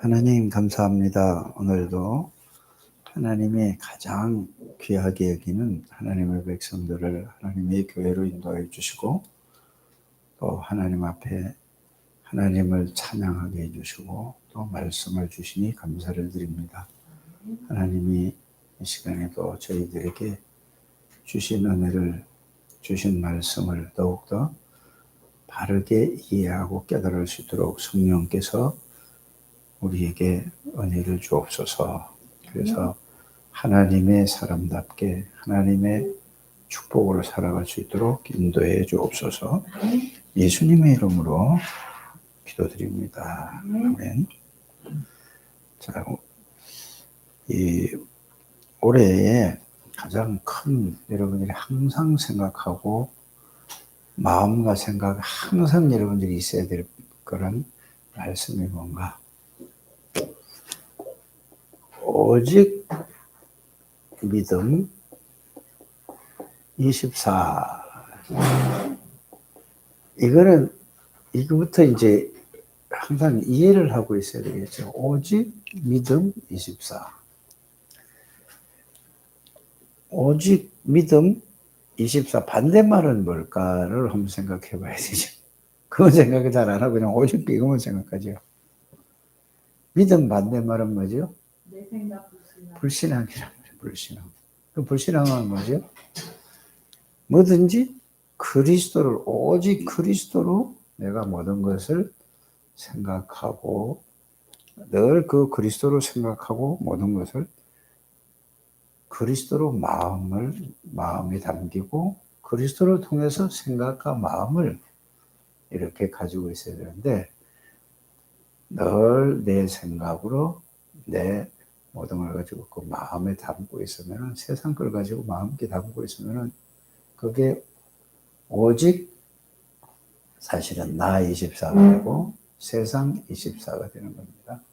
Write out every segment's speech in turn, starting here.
하나님 감사합니다. 오늘도 하나님의 가장 귀하게 여기는 하나님의 백성들을 하나님의 교회로 인도해 주시고 또 하나님 앞에 하나님을 찬양하게 해주시고 또 말씀을 주시니 감사를 드립니다. 하나님이 이 시간에도 저희들에게 주신 은혜를 주신 말씀을 더욱더 바르게 이해하고 깨달을 수 있도록 성령께서 우리에게 은혜를 주옵소서. 그래서 하나님의 사람답게 하나님의 축복으로 살아갈 수 있도록 인도해 주옵소서. 예수님의 이름으로 기도드립니다. 아멘. 자, 이 올해에 가장 큰 여러분들이 항상 생각하고 마음과 생각 항상 여러분들이 있어야 될 그런 말씀이 뭔가? 오직 믿음 24. 이거부터 이제 항상 이해를 하고 있어야 되겠죠. 오직 믿음 24. 오직 믿음 24 반대말은 뭘까를 한번 생각해 봐야 되죠. 그건 생각을 잘 안 하고 그냥 오직 이것만 생각하죠. 믿음 반대말은 뭐죠? 내 생각 불신앙이란 말이에요. 불신앙. 그 불신앙은 뭐죠? 뭐든지 그리스도를 오직 그리스도로 내가 모든 것을 생각하고 늘 그 그리스도로 생각하고 모든 것을 그리스도로 마음이 담기고 그리스도를 통해서 생각과 마음을 이렇게 가지고 있어야 되는데 늘 내 생각으로 내 모든 걸 가지고 그 마음에 담고 있으면은 세상 걸 가지고 마음에 담고 있으면은 그게 오직 사실은 나 24가 되고 세상 24가 되는 겁니다.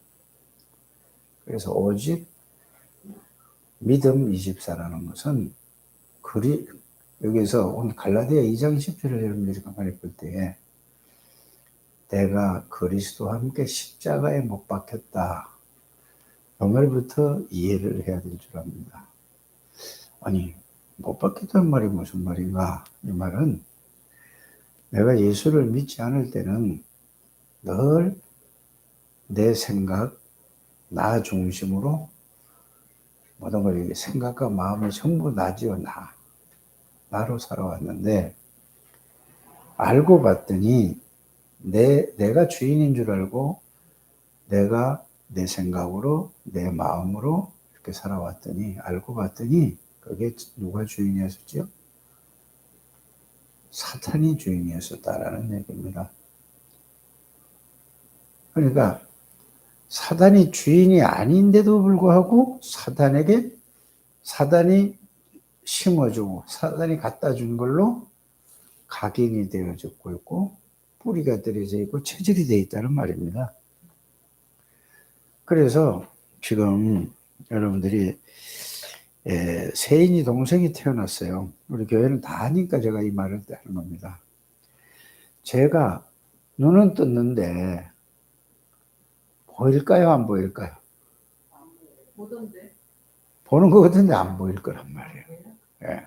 그래서 오직 믿음 24라는 것은 여기서 오늘 갈라디아 2장 10절을 여러분들이 가만히 볼 때에 내가 그리스도와 함께 십자가에 못 박혔다. 그 말부터 이해를 해야 될 줄 압니다. 아니, 못 박혔다는 말이 무슨 말인가? 이 말은 내가 예수를 믿지 않을 때는 늘 내 생각, 나 중심으로 모든 걸 생각과 마음이 전부 나지요, 나로 살아왔는데 알고 봤더니 내가 주인인 줄 알고 내가 내 생각으로 내 마음으로 이렇게 살아왔더니 알고 봤더니 그게 누가 주인이었었죠? 사탄이 주인이었었다라는 얘기입니다. 그러니까 사단이 주인이 아닌데도 불구하고 사단이 심어주고 사단이 갖다 준 걸로 각인이 되어졌고 있고 뿌리가 들여져 있고 체질이 되어 있다는 말입니다. 그래서 지금 여러분들이 세인이 동생이 태어났어요. 우리 교회는 다 하니까 제가 이 말을 하는 겁니다. 제가 눈은 떴는데 보일까요? 안 보일까요? 보던데. 보는 것 같은데 안 보일 거란 말이에요. 예.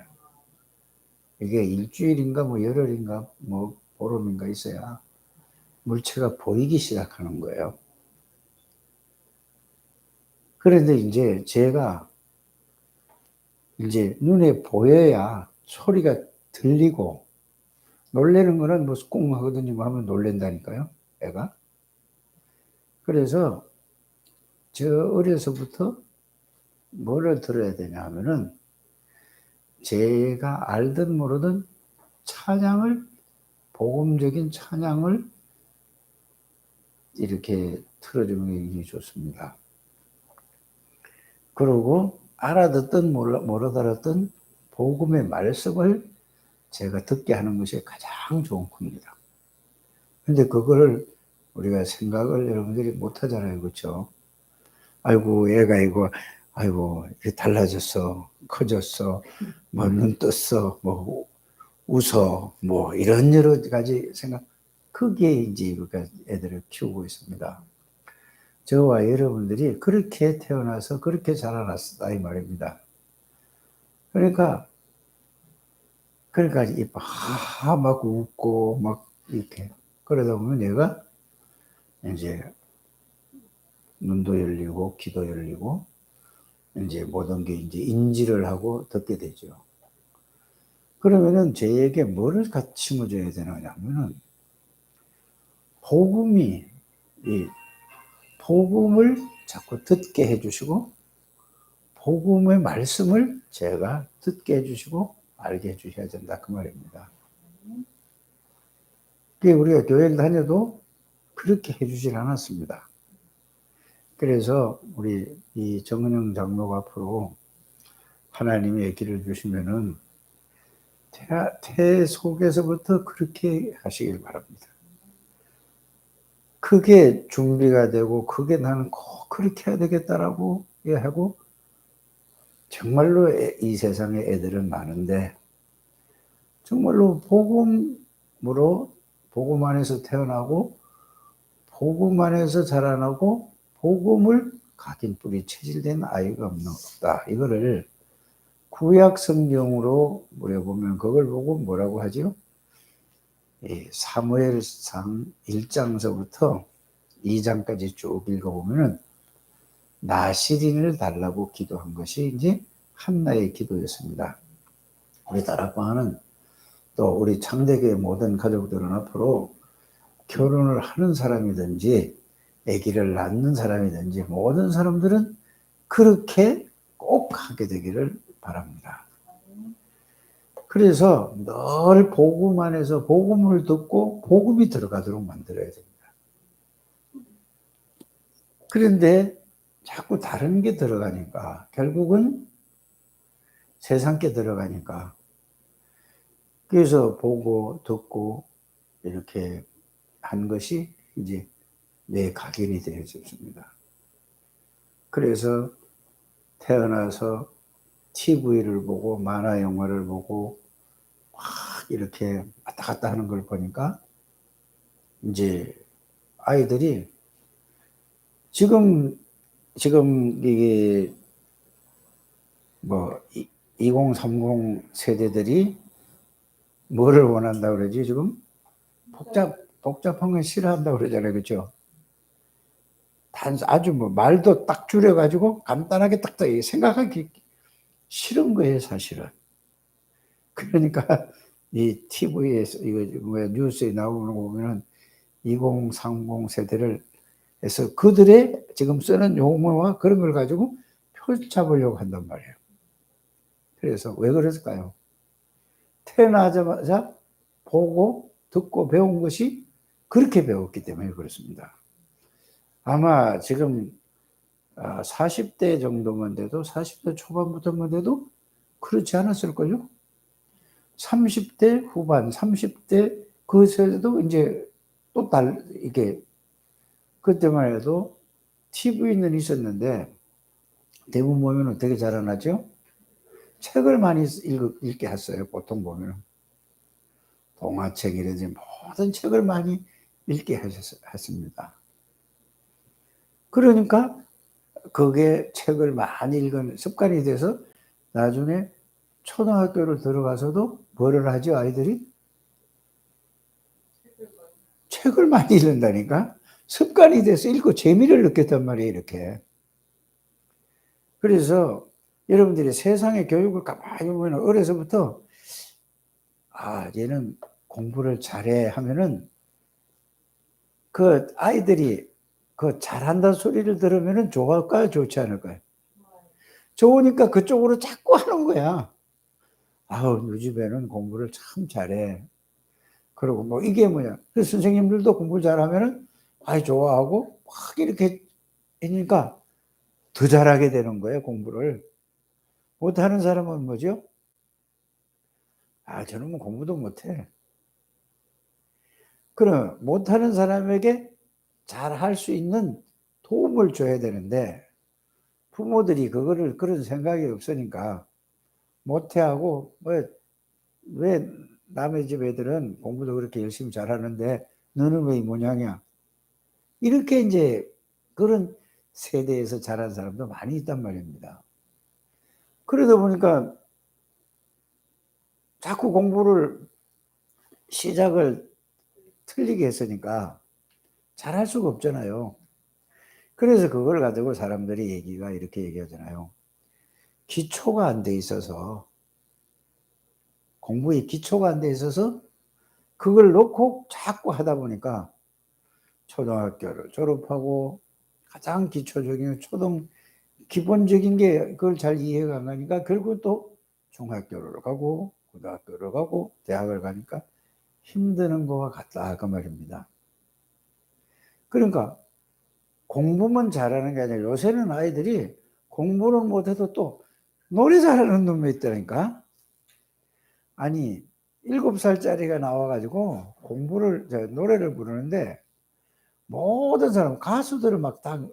이게 일주일인가 뭐 열흘인가 뭐 보름인가 있어야 물체가 보이기 시작하는 거예요. 그런데 이제 제가 이제 눈에 보여야 소리가 들리고 놀래는 거는 뭐 꽁 하거든요. 뭐 하면 놀랜다니까요. 애가. 그래서 저 어려서부터 뭐를 들어야 되냐 하면은 제가 알든 모르든 복음적인 찬양을 이렇게 틀어주는 게 굉장히 좋습니다. 그리고 알아듣든 못 알아듣든 복음의 말씀을 제가 듣게 하는 것이 가장 좋은 겁니다. 근데 그거를 우리가 생각을 여러분들이 못 하잖아요. 그렇죠? 아이고 애가 아이고 이렇게 달라졌어. 커졌어. 뭐 눈 떴어. 뭐 웃어. 뭐 이런 여러 가지 생각. 그게 이제 우리가 애들을 키우고 있습니다. 저와 여러분들이 그렇게 태어나서 그렇게 자라났다 이 말입니다. 그러니까 막 웃고 막 이렇게 그러다 보면 얘가 이제 눈도 열리고 귀도 열리고 이제 모든 게 이제 인지를 하고 듣게 되죠. 그러면은 저에게 뭐를 같이 심어줘야 되느냐면은 복음이 이 복음을 자꾸 듣게 해주시고 복음의 말씀을 제가 듣게 해주시고 알게 해주셔야 된다 그 말입니다. 우리가 교회를 다녀도 그렇게 해주질 않았습니다. 그래서 우리 이 정은영 장로가 앞으로 하나님의 길을 주시면은 태 속에서부터 그렇게 하시길 바랍니다. 그게 준비가 되고 그게 나는 꼭 그렇게 해야 되겠다라고 하고 정말로 이 세상에 애들은 많은데 정말로 복음으로 복음 안에서 태어나고 복음 안에서 자라나고 복음을 각인 뿌리 체질된 아이가 없다. 이거를 구약 성경으로 우리가 보면 그걸 보고 뭐라고 하죠? 사무엘상 1장서부터 2장까지 쭉 읽어보면은 나시린을 달라고 기도한 것이 이제 한나의 기도였습니다. 우리 다락방은 또 우리 창대교회 모든 가족들은 앞으로 결혼을 하는 사람이든지 아기를 낳는 사람이든지 모든 사람들은 그렇게 꼭 하게 되기를 바랍니다. 그래서 늘 복음 안에서 복음을 듣고 복음이 들어가도록 만들어야 됩니다. 그런데 자꾸 다른 게 들어가니까 결국은 세상 게 들어가니까 그래서 보고 듣고 이렇게 한 것이 이제 내 각인이 되어졌습니다. 그래서 태어나서 TV를 보고 만화 영화를 보고 막 이렇게 왔다 갔다 하는 걸 보니까 이제 아이들이 지금 이게 뭐 2030 세대들이 뭐를 원한다고 그러지 지금? 복잡한 건 싫어한다고 그러잖아요. 그렇죠? 아주 뭐 말도 딱 줄여가지고 간단하게 딱 생각하기 싫은 거예요, 사실은. 그러니까 이 TV에서 이거 뭐야 뉴스에 나오는 거 보면은 2030 세대를 해서 그들의 지금 쓰는 용어와 그런 걸 가지고 펼쳐보려고 한단 말이에요. 그래서 왜 그랬을까요? 태어나자마자 보고 듣고 배운 것이 그렇게 배웠기 때문에 그렇습니다. 아마 지금 40대 정도만 돼도 40대 초반부터만 돼도 그렇지 않았을걸요? 30대 후반, 30대 그 세대도 이제 또 이게 그때만 해도 TV는 있었는데 대부분 보면 어떻게 자라나죠? 책을 많이 읽게 했어요. 보통 보면 동화책이라든지 모든 책을 많이 읽게 했습니다. 그러니까 그게 책을 많이 읽은 습관이 돼서 나중에 초등학교를 들어가서도 뭐를 하죠, 아이들이? 책을 많이 읽는다니까? 습관이 돼서 읽고 재미를 느꼈단 말이에요, 이렇게. 그래서 여러분들이 세상의 교육을 가만히 보면 어려서부터 얘는 공부를 잘해 하면은 그 아이들이 그 잘한다는 소리를 들으면은 좋을까요? 좋지 않을까요? 좋으니까 그쪽으로 자꾸 하는 거야. 너 집에는 공부를 참 잘해. 그리고 뭐 이게 뭐냐. 그래서 선생님들도 공부를 잘하면은 좋아하고 막 이렇게 하니까 더 잘하게 되는 거예요, 공부를. 못하는 사람은 뭐죠? 저는 뭐 공부도 못해. 그럼 못하는 사람에게 잘할 수 있는 도움을 줘야 되는데 부모들이 그런 생각이 없으니까 못해하고 왜 남의 집 애들은 공부도 그렇게 열심히 잘하는데 너는 왜 이 모양이야? 이렇게 이제 그런 세대에서 자란 사람도 많이 있단 말입니다. 그러다 보니까 자꾸 공부를 시작을 틀리게 했으니까 잘할 수가 없잖아요. 그래서 그걸 가지고 사람들이 이렇게 얘기하잖아요. 기초가 안 돼 있어서, 공부에 기초가 안 돼 있어서 그걸 놓고 자꾸 하다 보니까 초등학교를 졸업하고 가장 기초적인 기본적인 게 그걸 잘 이해가 안 가니까 결국 또 중학교를 가고 고등학교를 가고 대학을 가니까 힘드는 거와 같다 그 말입니다. 그러니까 공부만 잘하는 게 아니라 요새는 아이들이 공부는 못해도 또 노래 잘하는 놈이 있다니까. 아니 7살짜리가 나와가지고 노래를 부르는데 모든 사람 가수들을 막 다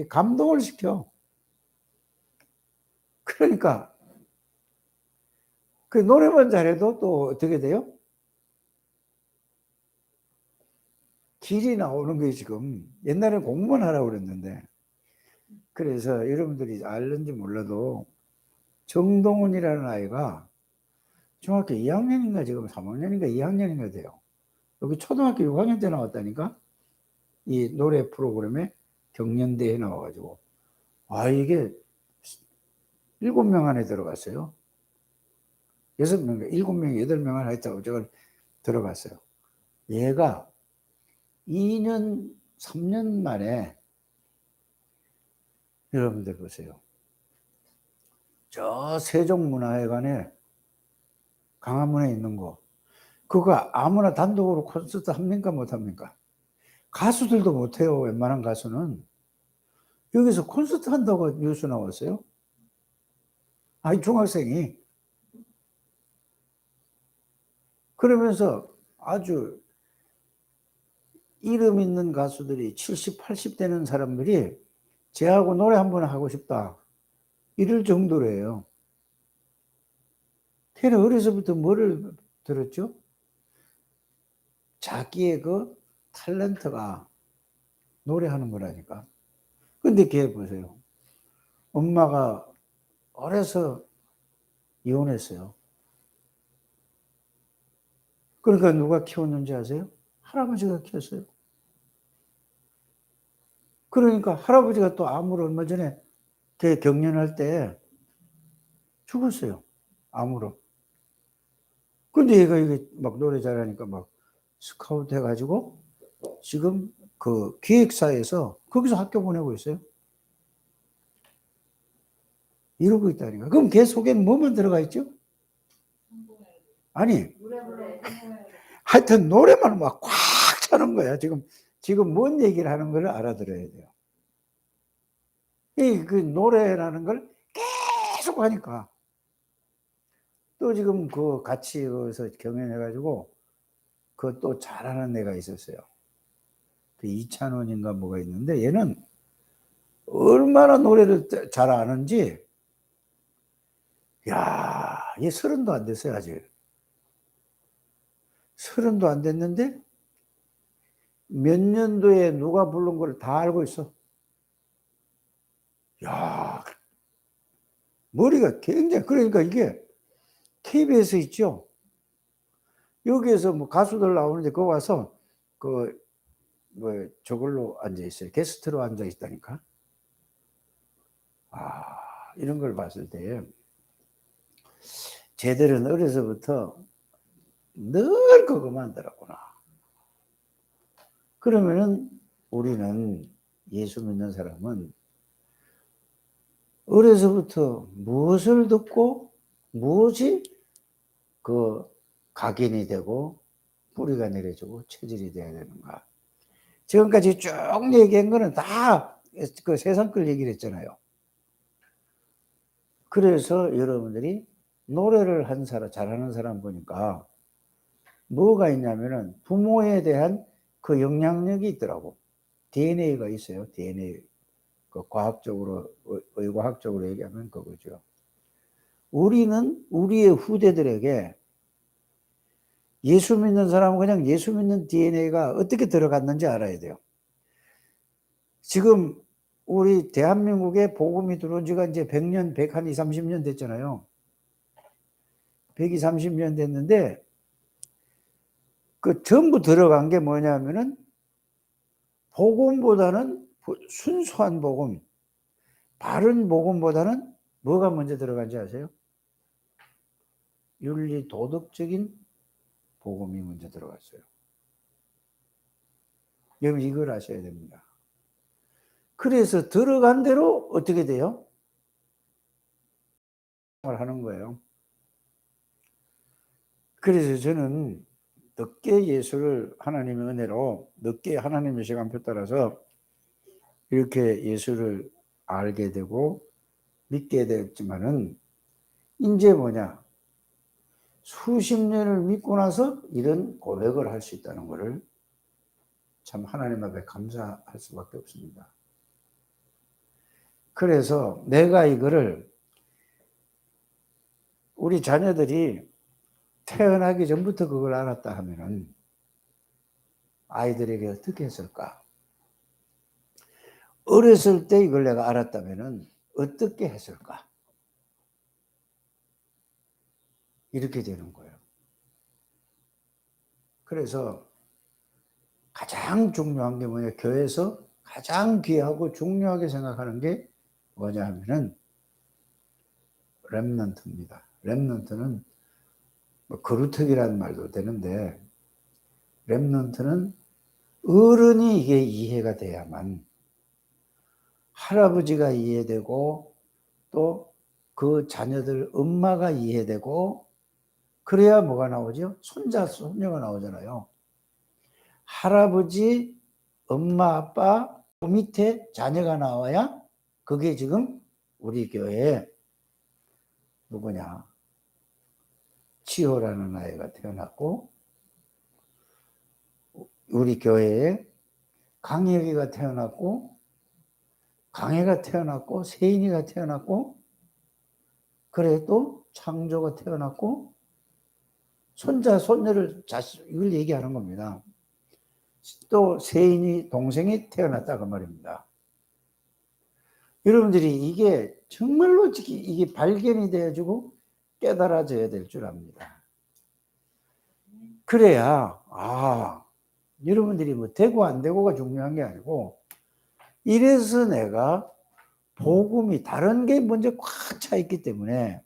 감동을 시켜. 그러니까 그 노래만 잘해도 또 어떻게 돼요? 길이 나오는 거예요. 지금 옛날에는 공부만 하라고 그랬는데. 그래서 여러분들이 알는지 몰라도 정동훈이라는 아이가 중학교 2학년인가 지금 3학년인가 2학년인가 돼요. 여기 초등학교 6학년 때 나왔다니까. 이 노래 프로그램에 경연대회에 나와가지고 이게 7명 안에 들어갔어요. 6명, 7명, 8명 안에 했다고 저걸 들어갔어요. 얘가 2년, 3년 만에 여러분들 보세요. 저 세종문화회관에 강화문에 있는 거 그거 아무나 단독으로 콘서트 합니까 못합니까? 가수들도 못해요. 웬만한 가수는. 여기서 콘서트 한다고 뉴스 나왔어요. 아니 중학생이. 그러면서 아주 이름 있는 가수들이 70, 80 되는 사람들이 쟤하고 노래 한번 하고 싶다. 이럴 정도로예요. 걔는 어려서부터 뭐를 들었죠? 자기의 그 탤런트가 노래하는 거라니까. 근데 걔 보세요. 엄마가 어려서 이혼했어요. 그러니까 누가 키웠는지 아세요? 할아버지가 키웠어요. 그러니까 할아버지가 또 암으로 얼마 전에 걔 경련할 때 죽었어요. 암으로. 근데 얘가 이게 막 노래 잘하니까 막 스카우트 해가지고 지금 그 기획사에서 거기서 학교 보내고 있어요. 이러고 있다니까. 그럼 걔 속에는 뭐만 들어가 있죠? 아니, 하여튼 노래만 막 꽉 차는 거야. 지금 뭔 얘기를 하는 걸 알아들어야 돼요. 그 노래라는 걸 계속 하니까. 또 지금 그 같이 여기서 경연해가지고 그 또 잘하는 애가 있었어요. 그 이찬원인가 뭐가 있는데 얘는 얼마나 노래를 잘 아는지, 야, 얘 30도 안 됐어요, 아직. 30도 안 됐는데 몇 년도에 누가 부른 걸 다 알고 있어. 야, 머리가 굉장히, 그러니까 이게 KBS 있죠? 여기에서 뭐 가수들 나오는데 거기 와서 저걸로 앉아있어요. 게스트로 앉아있다니까. 이런 걸 봤을 때 쟤들은 어려서부터 늘 그거만 들었구나. 그러면은 우리는 예수 믿는 사람은 어려서부터 무엇을 듣고 무엇이 그 각인이 되고 뿌리가 내려지고 체질이 되어야 되는가. 지금까지 쭉 얘기한 거는 다 그 세상 걸 얘기를 했잖아요. 그래서 여러분들이 노래를 한 사람, 잘하는 사람 보니까 뭐가 있냐면은 부모에 대한 그 영향력이 있더라고. DNA가 있어요. DNA. 그 과학적으로, 의과학적으로 얘기하면 그거죠. 우리는 우리의 후대들에게 예수 믿는 사람은 그냥 예수 믿는 DNA가 어떻게 들어갔는지 알아야 돼요. 지금 우리 대한민국에 복음이 들어온 지가 이제 100년, 120, 30년 됐잖아요. 120, 30년 됐는데, 그 전부 들어간 게 뭐냐면은, 복음보다는 순수한 복음, 바른 복음보다는 뭐가 먼저 들어간지 아세요? 윤리 도덕적인 복음이 먼저 들어갔어요. 여러분 이걸 아셔야 됩니다. 그래서 들어간 대로 어떻게 돼요? 하는 거예요. 그래서 저는 늦게 예수를 하나님의 은혜로 늦게 하나님의 시간표 따라서 이렇게 예수를 알게 되고 믿게 됐지만은 이제 뭐냐? 수십 년을 믿고 나서 이런 고백을 할 수 있다는 것을 참 하나님 앞에 감사할 수밖에 없습니다. 그래서 내가 이거를 우리 자녀들이 태어나기 전부터 그걸 알았다 하면은 아이들에게 어떻게 했을까? 어렸을 때 이걸 내가 알았다면은 어떻게 했을까? 이렇게 되는 거예요. 그래서 가장 중요한 게 뭐냐? 교회에서 가장 귀하고 중요하게 생각하는 게 뭐냐 하면은 렘넌트입니다. 렘넌트는 뭐 거루터기라는 말도 되는데 렘넌트는 어른이 이게 이해가 돼야만 할아버지가 이해되고 또 그 자녀들 엄마가 이해되고 그래야 뭐가 나오죠? 손자, 손녀가 나오잖아요. 할아버지, 엄마, 아빠 그 밑에 자녀가 나와야 그게 지금 우리 교회에 누구냐? 치호라는 아이가 태어났고 우리 교회에 강혁이가 태어났고 강혜가 태어났고 세인이가 태어났고 그래 또 창조가 태어났고 손자 손녀를 이걸 얘기하는 겁니다. 또 세인이 동생이 태어났다 그 말입니다. 여러분들이 이게 정말로 이게 발견이 되어지고 깨달아져야 될 줄 압니다. 그래야 여러분들이 뭐 되고 안 되고가 중요한 게 아니고 이래서 내가 복음이 다른 게 먼저 꽉 차 있기 때문에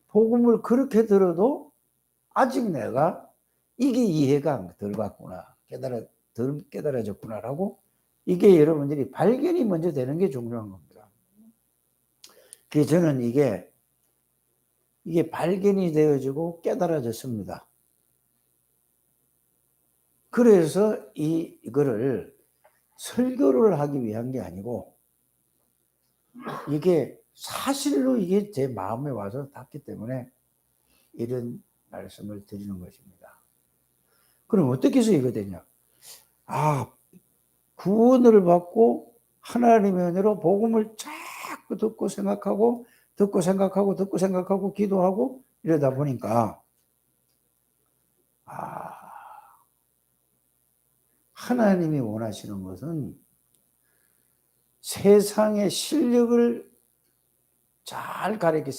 복음을 그렇게 들어도 아직 내가 이게 이해가 덜 갔구나 덜 깨달아졌구나라고 이게 여러분들이 발견이 먼저 되는 게 중요한 겁니다. 그래서 저는 이게 발견이 되어지고 깨달아졌습니다. 그래서 이거를 설교를 하기 위한 게 아니고 이게 사실로 이게 제 마음에 와서 닿기 때문에 이런 말씀을 드리는 것입니다. 그럼 어떻게 해서 이거 되냐? 구원을 받고 하나님의 은혜로 복음을 자꾸 듣고 생각하고 기도하고 이러다 보니까 하나님이 원하시는 것은 세상의 실력을 잘 가리켜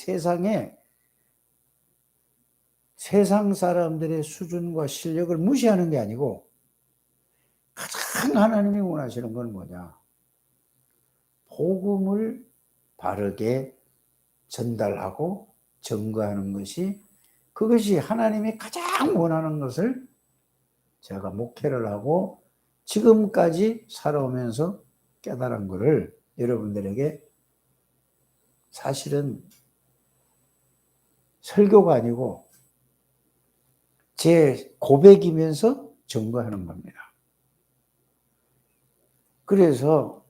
세상 사람들의 수준과 실력을 무시하는 게 아니고 가장 하나님이 원하시는 건 뭐냐? 복음을 바르게 전달하고 증거하는 것이 그것이 하나님이 가장 원하는 것을 제가 목회를 하고 지금까지 살아오면서 깨달은 것을 여러분들에게 사실은 설교가 아니고 제 고백이면서 증거하는 겁니다. 그래서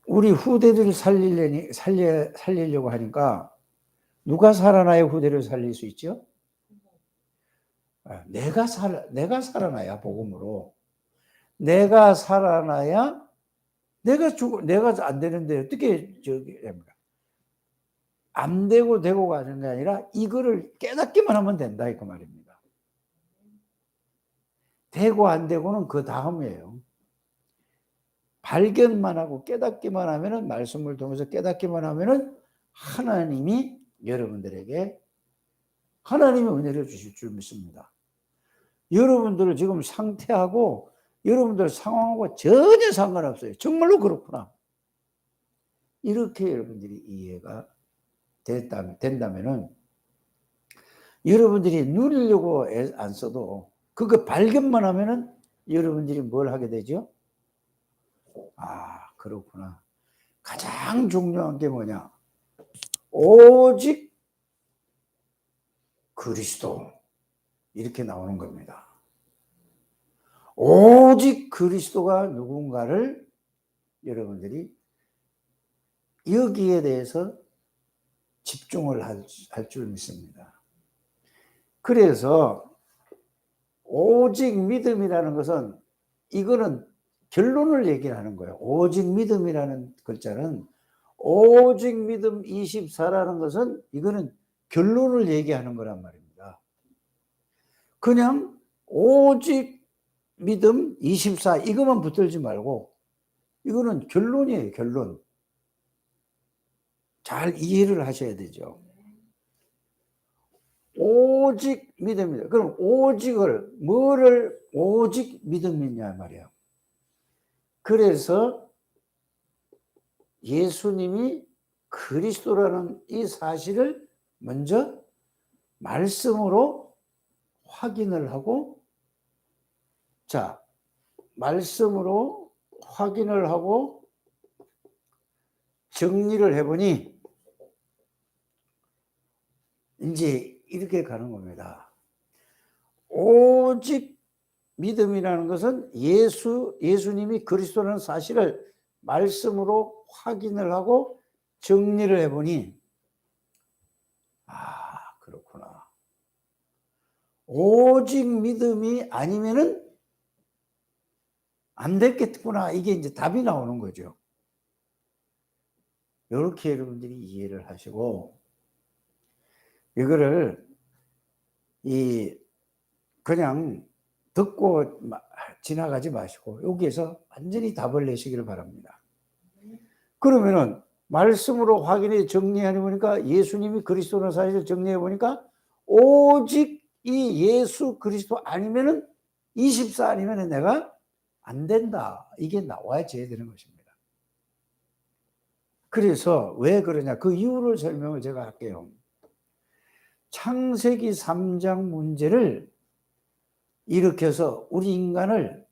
우리 후대들을 살리려고 하니까 누가 살아나야 후대를 살릴 수 있죠? 내가 살아나야 복음으로. 내가 살아나야 내가 안 되는데 어떻게 됩니까? 안 되고 가는 게 아니라 이거를 깨닫기만 하면 된다 그 말입니다. 되고 안 되고는 그 다음이에요. 발견만 하고 깨닫기만 하면은, 말씀을 통해서 깨닫기만 하면은 하나님이 여러분들에게 하나님의 은혜를 주실 줄 믿습니다. 여러분들 지금 상태하고 여러분들 상황하고 전혀 상관없어요. 정말로 그렇구나. 이렇게 여러분들이 이해가 된다면은 여러분들이 누리려고 안 써도 그거 발견만 하면은 여러분들이 뭘 하게 되죠? 아, 그렇구나. 가장 중요한 게 뭐냐? 오직 그리스도. 이렇게 나오는 겁니다. 오직 그리스도가 누군가를 여러분들이 여기에 대해서 집중을 할 줄 믿습니다. 그래서 오직 믿음이라는 것은, 이거는 결론을 얘기하는 거예요. 오직 믿음이라는 글자는, 오직 믿음 24라는 것은 이거는 결론을 얘기하는 거란 말입니다. 그냥 오직 믿음 24 이것만 붙들지 말고, 이거는 결론이에요. 결론. 잘 이해를 하셔야 되죠. 오직 믿음이다. 그럼 오직을, 뭐를 오직 믿음이냐 말이에요. 그래서 예수님이 그리스도라는 이 사실을 먼저 말씀으로 확인을 하고, 자, 말씀으로 확인을 하고 정리를 해보니 이제 이렇게 가는 겁니다. 오직 믿음이라는 것은 예수님이 그리스도라는 사실을 말씀으로 확인을 하고 정리를 해보니, 아, 그렇구나. 오직 믿음이 아니면은 안 됐겠구나. 이게 이제 답이 나오는 거죠. 이렇게 여러분들이 이해를 하시고, 이거를 그냥 듣고 지나가지 마시고 여기에서 완전히 답을 내시기를 바랍니다. 그러면은 말씀으로 확인해 정리해 보니까, 예수님이 그리스도라는 사실을 정리해 보니까 오직 이 예수 그리스도 아니면은 24 아니면은 내가 안 된다. 이게 나와야지 되는 것입니다. 그래서 왜 그러냐, 그 이유를 설명을 제가 할게요. 창세기 3장 문제를 일으켜서 우리 인간을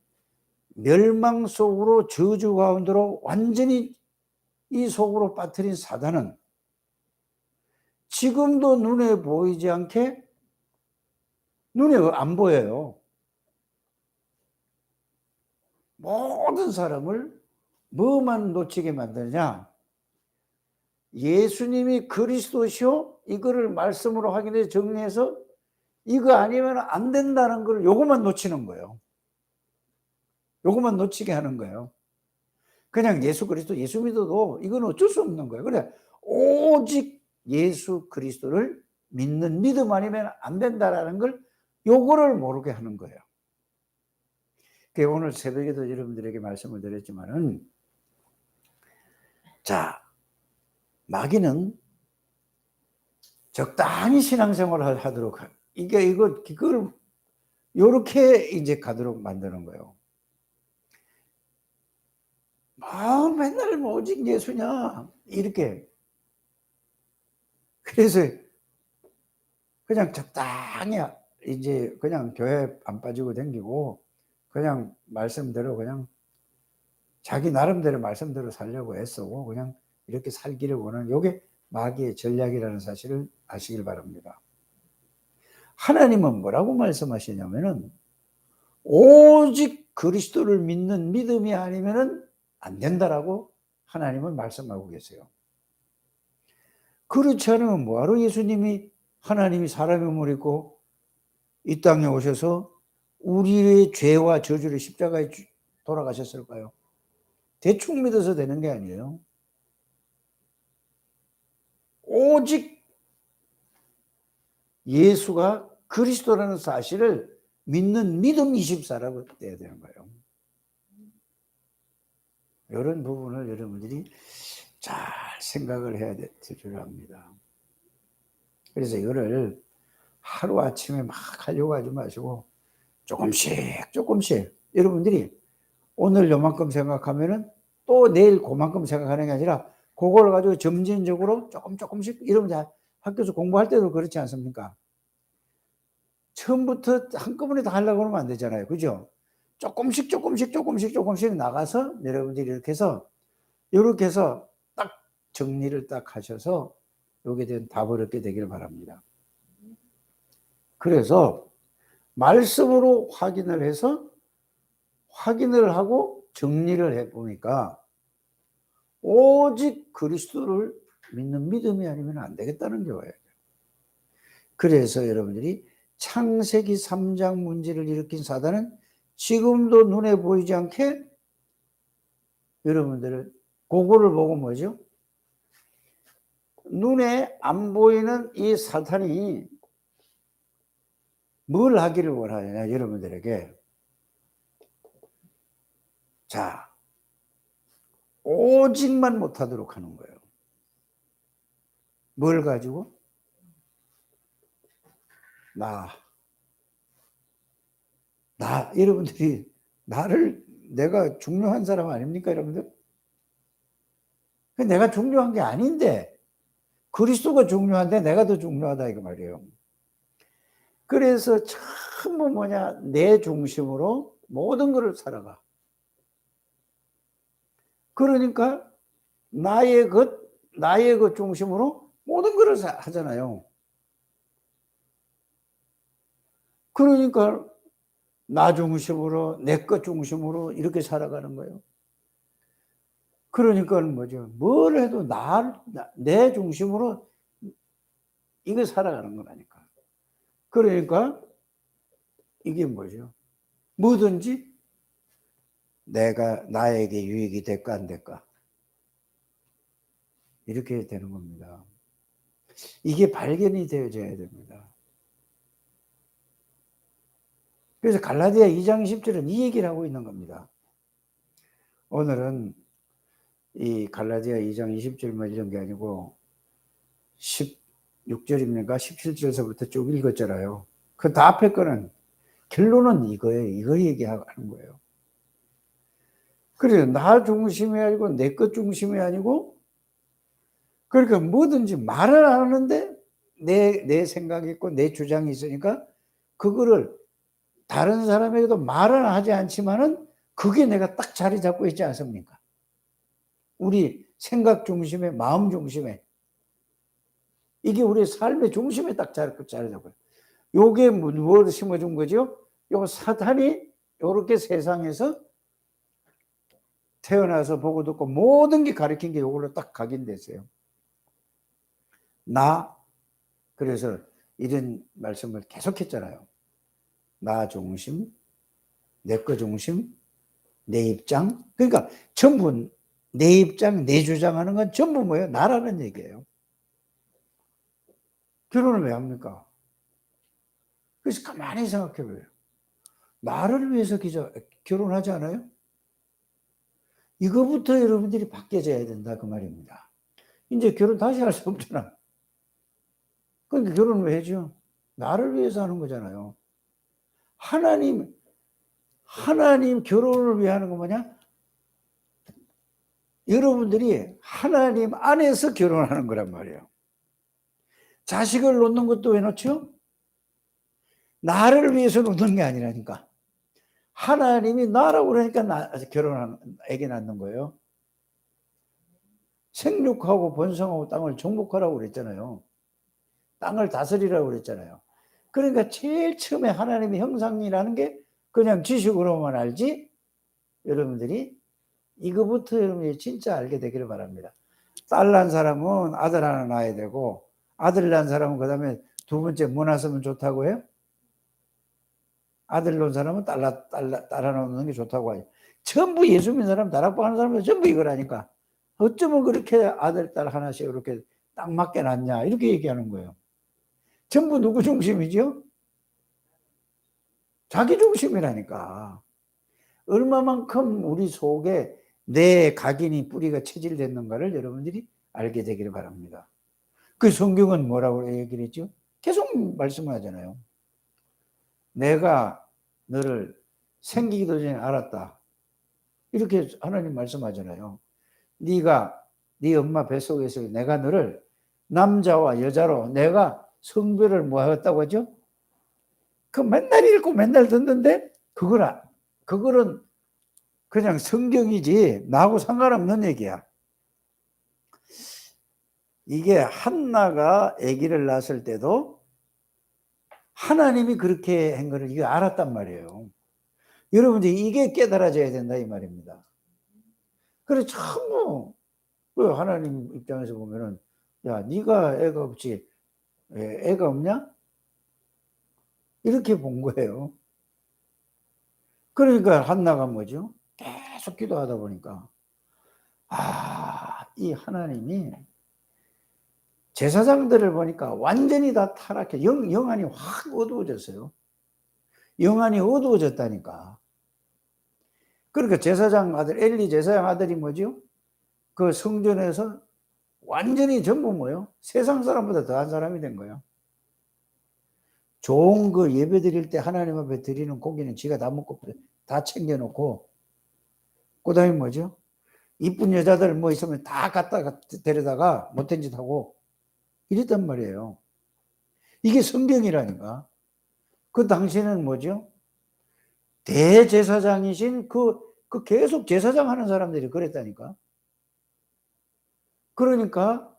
멸망 속으로, 저주 가운데로 완전히 이 속으로 빠뜨린 사단은 지금도 눈에 보이지 않게, 눈에 안 보여요. 모든 사람을 뭐만 놓치게 만드냐? 예수님이 그리스도시요, 이거를 말씀으로 확인해서 정리해서 이거 아니면 안 된다는 걸 요것만 놓치는 거예요. 요것만 놓치게 하는 거예요. 그냥 예수 그리스도, 예수 믿어도 이건 어쩔 수 없는 거예요. 그래, 오직 예수 그리스도를 믿는 믿음 아니면 안 된다라는 걸 요거를 모르게 하는 거예요. 오늘 새벽에도 여러분들에게 말씀을 드렸지만은, 자, 마귀는 적당히 신앙생활을 하도록, 이걸 요렇게 이제 가도록 만드는 거예요. 맨날 뭐 오직 예수냐, 이렇게. 그래서 그냥 적당히 이제 그냥 교회 안 빠지고 댕기고, 그냥 말씀대로 그냥 자기 나름대로 말씀대로 살려고 애쓰고 그냥 이렇게 살기를 원하는, 요게 마귀의 전략이라는 사실을 아시길 바랍니다. 하나님은 뭐라고 말씀하시냐면은, 오직 그리스도를 믿는 믿음이 아니면은 안 된다라고 하나님은 말씀하고 계세요. 그렇지 않으면 뭐하러 예수님이, 하나님이 사람의 몸을 입고 이 땅에 오셔서 우리의 죄와 저주를 십자가에 돌아가셨을까요? 대충 믿어서 되는 게 아니에요. 오직 예수가 그리스도라는 사실을 믿는 믿음 24라고 돼야 되는 거예요. 이런 부분을 여러분들이 잘 생각을 해야 될 줄 압니다. 그래서 이거를 하루아침에 막 하려고 하지 마시고 조금씩 여러분들이 오늘 요만큼 생각하면은 또 내일 그만큼 생각하는 게 아니라 그걸 가지고 점진적으로 조금씩 이러면 학교에서 공부할 때도 그렇지 않습니까? 처음부터 한꺼번에 다 하려고 하면 안 되잖아요. 그죠? 조금씩 나가서 여러분들이 이렇게 해서 딱 정리를 딱 하셔서 여기에 대한 답을 얻게 되기를 바랍니다. 그래서 말씀으로 확인을 하고 정리를 해보니까 오직 그리스도를 믿는 믿음이 아니면 안 되겠다는 거예요. 그래서 여러분들이 창세기 3장 문제를 일으킨 사단은 지금도 눈에 보이지 않게 여러분들은 그거를 보고 뭐죠? 눈에 안 보이는 이 사탄이 뭘 하기를 원하냐, 여러분들에게. 자, 오직만 못하도록 하는 거예요. 뭘 가지고? 여러분들이 내가 중요한 사람 아닙니까, 여러분들? 내가 중요한 게 아닌데, 그리스도가 중요한데 내가 더 중요하다, 이거 말이에요. 그래서 전부 내 중심으로 모든 것을 살아가. 그러니까 나의 것 중심으로 모든 것을 하잖아요. 그러니까 나 중심으로, 내 것 중심으로 이렇게 살아가는 거예요. 그러니까 뭐죠? 뭘 해도 내 중심으로 이거 살아가는 거라니까. 그러니까 이게 뭐죠? 뭐든지 나에게 유익이 될까 안 될까? 이렇게 되는 겁니다. 이게 발견이 되어져야 됩니다. 그래서 갈라디아 2장 10절은 이 얘기를 하고 있는 겁니다. 오늘은 이 갈라디아 2장 20절만 이런 게 아니고 16절입니까? 17절서부터 쭉 읽었잖아요. 그 다 앞에 거는 결론은 이거예요. 이거 얘기하는 거예요. 그래서 나 중심이 아니고 내 것 중심이 아니고, 그러니까 뭐든지 말을 안 하는데 내 생각이 있고 내 주장이 있으니까 그거를 다른 사람에게도 말은 하지 않지만은 그게 내가 딱 자리 잡고 있지 않습니까? 우리 생각 중심에, 마음 중심에, 이게 우리 삶의 중심에 딱 자리 잡고요. 요게 뭘 심어준 거죠? 요 사탄이 요렇게 세상에서 태어나서 보고 듣고 모든 게 가르친 게 요걸로 딱 각인됐어요. 그래서 이런 말씀을 계속했잖아요. 나 중심, 내 거 중심, 내 입장. 그러니까 전부 내 입장, 내 주장하는 건 전부 뭐예요? 나라는 얘기예요. 결혼을 왜 합니까? 그래서 가만히 생각해 봐요. 나를 위해서 결혼하지 않아요? 이거부터 여러분들이 바뀌어져야 된다, 그 말입니다. 이제 결혼 다시 할 수 없잖아. 그러니까 결혼을 왜 해죠? 나를 위해서 하는 거잖아요. 하나님 결혼을 위해 하는 거 뭐냐? 여러분들이 하나님 안에서 결혼하는 거란 말이에요. 자식을 놓는 것도 왜 놓죠? 나를 위해서 놓는 게 아니라니까. 하나님이 나라고 그러니까 애기 낳는 거예요. 생육하고 번성하고 땅을 정복하라고 그랬잖아요. 땅을 다스리라고 그랬잖아요. 그러니까 제일 처음에 하나님의 형상이라는 게 그냥 지식으로만 알지, 여러분들이 이거부터 여러분이 진짜 알게 되기를 바랍니다. 딸 낳은 사람은 아들 하나 낳아야 되고, 아들 낳은 사람은 그 다음에 두 번째 뭐 낳았으면 좋다고 해요? 아들 낳은 사람은 딸 하나 낳는 게 좋다고 하죠. 전부 예수 믿는 사람, 다락방 하는 사람은 전부 이거라니까. 어쩌면 그렇게 아들, 딸 하나씩 이렇게 딱 맞게 낳냐, 이렇게 얘기하는 거예요. 전부 누구 중심이죠? 자기 중심이라니까. 얼마만큼 우리 속에 내 각인이 뿌리가 체질됐는가를 여러분들이 알게 되기를 바랍니다. 그 성경은 뭐라고 얘기를 했죠? 계속 말씀하잖아요. 내가 너를 생기기도 전에 알았다. 이렇게 하나님 말씀하잖아요. 네가 네 엄마 뱃속에서 내가 너를 남자와 여자로 내가 성별을 뭐 하였다고 하죠? 그 맨날 읽고 맨날 듣는데 그거는 그냥 성경이지 나하고 상관없는 얘기야. 이게 한나가 아기를 낳았을 때도 하나님이 그렇게 한 거를 이거 알았단 말이에요. 여러분들이 이게 깨달아져야 된다 이 말입니다. 그래서 참 하나님 입장에서 보면은 야 네가 애가 없지 애가 없냐? 이렇게 본 거예요. 그러니까 한나가 뭐죠? 계속 기도하다 보니까 이 하나님이 제사장들을 보니까 완전히 다 타락해 영안이 확 어두워졌어요. 영안이 어두워졌다니까. 그러니까 제사장 아들 엘리 제사장 아들이 뭐죠? 그 성전에서 완전히 전부 뭐요? 세상 사람보다 더한 사람이 된 거예요. 좋은 그 예배 드릴 때 하나님 앞에 드리는 고기는 지가 다 먹고 다 챙겨놓고 그 다음에 뭐죠? 이쁜 여자들 뭐 있으면 다 갖다가 데려다가 못된 짓 하고 이랬단 말이에요. 이게 성경이라니까. 그 당시에는 뭐죠? 대제사장이신 그 계속 제사장 하는 사람들이 그랬다니까. 그러니까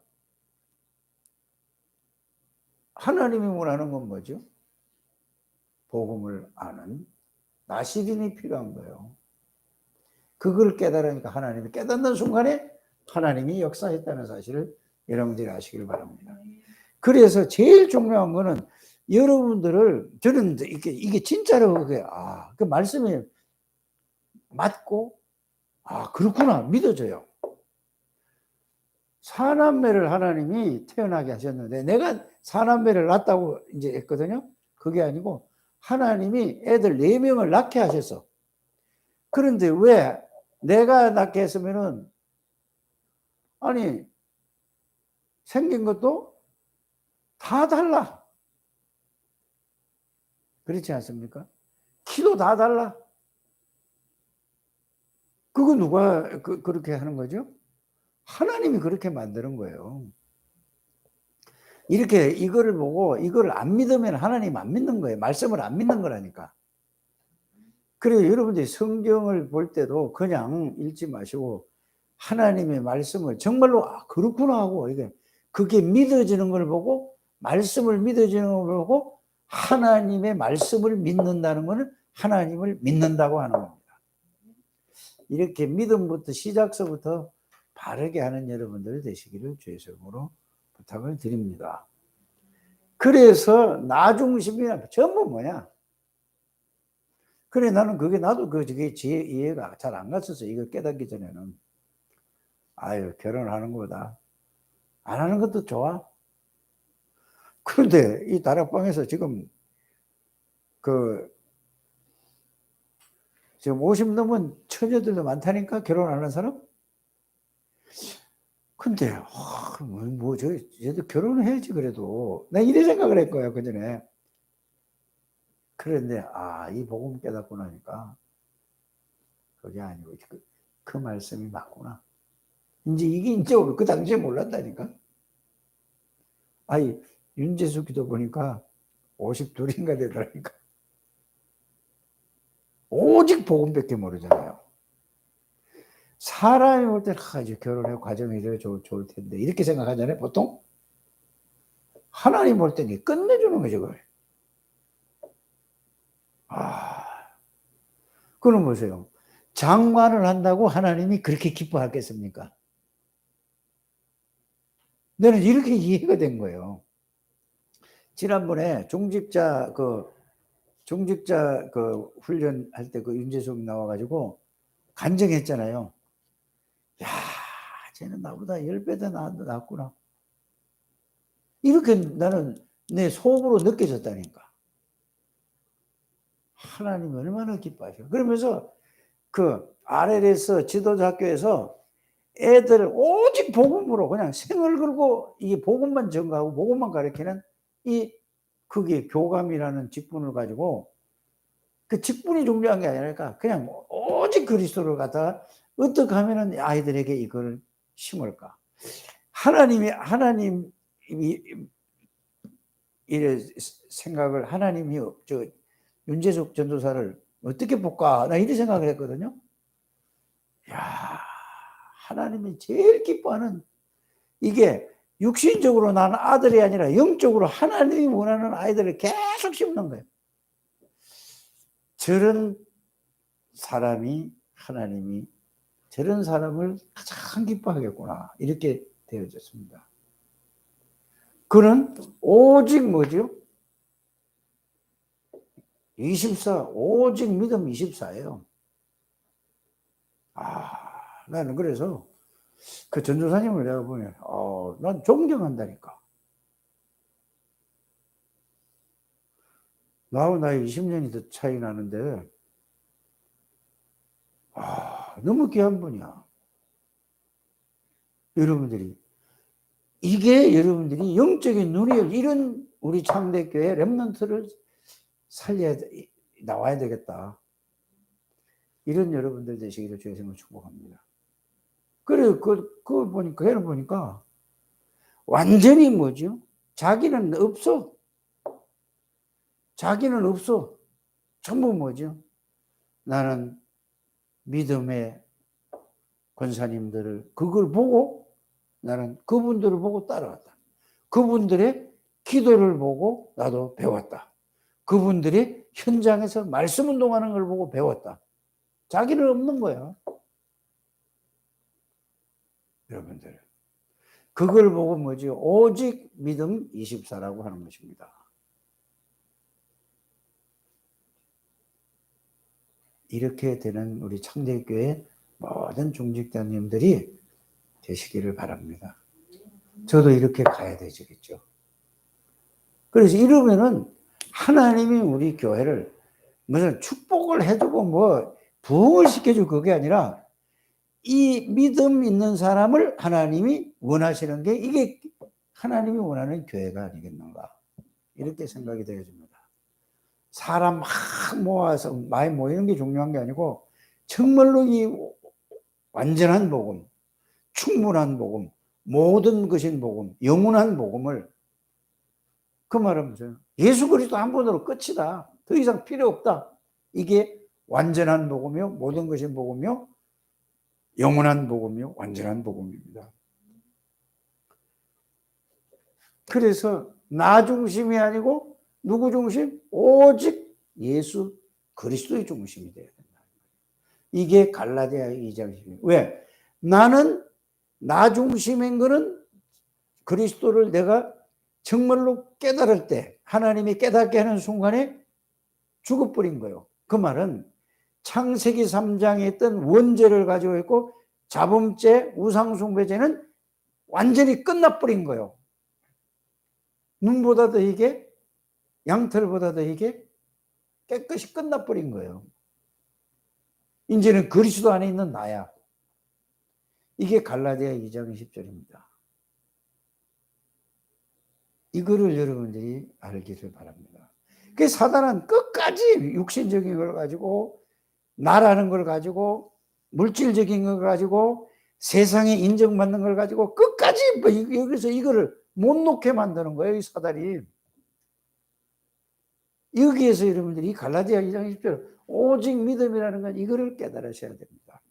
하나님이 원하는 건 뭐죠? 복음을 아는 나시린이 필요한 거예요. 그걸 깨달으니까 하나님이 깨닫는 순간에 하나님이 역사했다는 사실을 여러분들이 아시길 바랍니다. 그래서 제일 중요한 거는 여러분들을 저는 이게 진짜로 그 말씀이 맞고 그렇구나 믿어져요. 사남매를 하나님이 태어나게 하셨는데 내가 사남매를 낳았다고 이제 했거든요. 그게 아니고 하나님이 애들 4명을 낳게 하셨어. 그런데 왜 내가 낳게 했으면은 아니 생긴 것도 다 달라. 그렇지 않습니까? 키도 다 달라. 그거 누가 그렇게 하는 거죠? 하나님이 그렇게 만드는 거예요. 이렇게 이거를 보고 이걸 안 믿으면 하나님 안 믿는 거예요. 말씀을 안 믿는 거라니까. 그래서 여러분들이 성경을 볼 때도 그냥 읽지 마시고 하나님의 말씀을 정말로 그렇구나 하고 그게 믿어지는 걸 보고 말씀을 믿어지는 걸 보고 하나님의 말씀을 믿는다는 것은 하나님을 믿는다고 하는 겁니다. 이렇게 믿음부터 시작서부터 바르게 하는 여러분들 되시기를 주의 이름으로 부탁을 드립니다. 그래서 나 중심이야 전부 뭐냐? 그래 나는 나도 그게 이해가 잘 안 갔었어. 이거 깨닫기 전에는 결혼하는 거다. 안 하는 것도 좋아. 그런데 이 다락방에서 지금 지금 50 넘은 처녀들도 많다니까 결혼하는 사람? 근데 쟤도 결혼해야지 그래도 나 이래 생각을 했고요 그전에. 그런데 이 복음 깨닫고 나니까 그게 아니고 그 말씀이 맞구나. 이제 그 당시에 몰랐다니까. 윤재수 기도 보니까 52인가 되더라니까. 오직 복음밖에 모르잖아요. 사람이 볼 때는 이제 결혼해 과정이 되게 좋을 텐데 이렇게 생각하잖아요 보통. 하나님 볼 때는 끝내주는 거죠 그걸. 그럼 보세요. 장관을 한다고 하나님이 그렇게 기뻐하겠습니까? 나는 이렇게 이해가 된 거예요. 지난번에 중직자 훈련할 때 윤재숙 나와가지고 간증했잖아요. 야, 쟤는 나보다 10배 더 낫구나. 이렇게 나는 내 속으로 느껴졌다니까. 하나님 얼마나 기뻐하셔. 그러면서 그 RLS 지도자 학교에서 애들 오직 복음으로 그냥 생을 걸고 이 복음만 전가하고 복음만 가르치는 이 그게 교감이라는 직분을 가지고 그 직분이 중요한 게 아니라 그냥 오직 그리스도를 갖다가 어떻게 하면은 아이들에게 이걸 심을까? 하나님 이래 생각을 하나님이 저 윤재숙 전도사를 어떻게 볼까? 나 이런 생각을 했거든요. 야, 하나님이 제일 기뻐하는 이게 육신적으로 나는 아들이 아니라 영적으로 하나님이 원하는 아이들을 계속 심는 거예요. 저런 사람이 하나님이 저런 사람을 가장 기뻐하겠구나 이렇게 되어졌습니다. 그는 오직 뭐죠? 24 오직 믿음 24예요. 나는 그래서 그 전도사님을 내가 보면 난 존경한다니까. 나하고 나이 20년이 더 차이 나는데 너무 귀한 분이야. 여러분들이 이게 여러분들이 영적인 눈이 이런 우리 창대교회 렘넌트를 살려야 나와야 되겠다. 이런 여러분들 되시기를 주의 이름으로 축복합니다. 그래 그걸 보니까 걔를 보니까 완전히 뭐죠? 자기는 없어. 자기는 없어. 전부 뭐죠? 나는 믿음의 권사님들을 그걸 보고 나는 그분들을 보고 따라왔다. 그분들의 기도를 보고 나도 배웠다. 그분들이 현장에서 말씀 운동하는 걸 보고 배웠다. 자기는 없는 거야. 여러분들. 그걸 보고 뭐지? 오직 믿음 24라고 하는 것입니다. 이렇게 되는 우리 창대교회 모든 중직자님들이 되시기를 바랍니다. 저도 이렇게 가야 되겠죠. 그래서 이러면은 하나님이 우리 교회를 무슨 축복을 해주고 뭐 부흥을 시켜줄 그게 아니라 이 믿음 있는 사람을 하나님이 원하시는 게 이게 하나님이 원하는 교회가 아니겠는가 이렇게 생각이 되어집니다. 사람 막 모아서 많이 모이는 게 중요한 게 아니고 정말로 이 완전한 복음, 충분한 복음, 모든 것인 복음, 영원한 복음을 그 말은 무슨 예수 그리스도 한 번으로 끝이다. 더 이상 필요 없다. 이게 완전한 복음이요, 모든 것인 복음이요, 영원한 복음이요, 완전한 복음입니다. 그래서 나 중심이 아니고 누구 중심? 오직 예수 그리스도의 중심이 되어야 된다. 이게 갈라디아 2장 12. 왜? 나는 나 중심인 거는 그리스도를 내가 정말로 깨달을 때 하나님이 깨닫게 하는 순간에 죽어버린 거예요. 그 말은 창세기 3장에 있던 원죄를 가지고 있고 자범죄, 우상숭배죄는 완전히 끝나버린 거예요. 눈보다 더 이게 양털보다 더 이게 깨끗이 끝나버린 거예요. 이제는 그리스도 안에 있는 나야. 이게 갈라디아 2장 10절입니다. 이거를 여러분들이 알기를 바랍니다. 그 사단은 끝까지 육신적인 걸 가지고 나라는 걸 가지고 물질적인 걸 가지고 세상에 인정받는 걸 가지고 끝까지 여기서 이거를 못 놓게 만드는 거예요. 이 사단이. 여기에서 여러분들이 이 갈라디아 2장 10절 오직 믿음이라는 건 이거를 깨달으셔야 됩니다.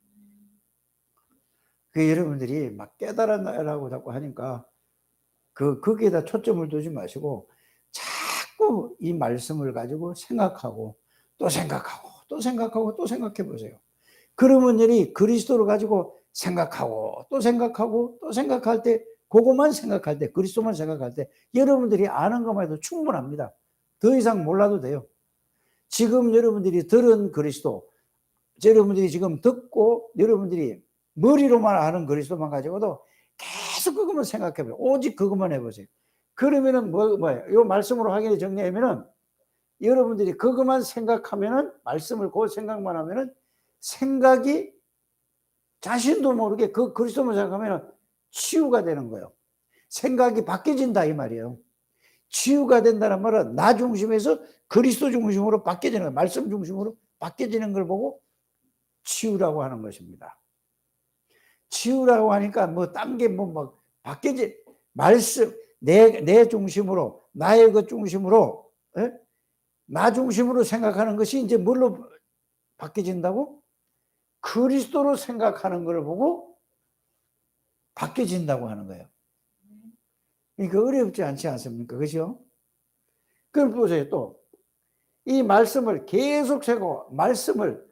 그 여러분들이 막 깨달아라고 자꾸 하니까 거기에다 초점을 두지 마시고 자꾸 이 말씀을 가지고 생각하고 또 생각하고 또 생각하고 또 생각해 보세요. 그러면 이 그리스도를 가지고 생각하고 또 생각하고 또 생각할 때 그것만 생각할 때 그리스도만 생각할 때 여러분들이 아는 것만 해도 충분합니다. 더 이상 몰라도 돼요. 지금 여러분들이 들은 그리스도, 여러분들이 지금 듣고 여러분들이 머리로만 아는 그리스도만 가지고도 계속 그것만 생각해 보세요. 오직 그것만 해보세요. 그러면은 뭐예요? 이 말씀으로 확인해 정리하면은 여러분들이 그것만 생각하면은 말씀을 그 생각만 하면은 생각이 자신도 모르게 그 그리스도만 생각하면 치유가 되는 거예요. 생각이 바뀌어진다 이 말이에요. 치유가 된다는 말은 나 중심에서 그리스도 중심으로 바뀌어지는 거예요. 말씀 중심으로 바뀌어지는 걸 보고 치유라고 하는 것입니다. 치유라고 하니까 뭐 딴 게 뭐 막 바뀌어지 말씀 내 중심으로 나의 것 중심으로 에? 나 중심으로 생각하는 것이 이제 뭘로 바뀌어진다고? 그리스도로 생각하는 걸 보고 바뀌어진다고 하는 거예요. 그러니까 어렵지 않지 않습니까? 그죠? 그럼 보세요. 또 이 말씀을 계속 세고 말씀을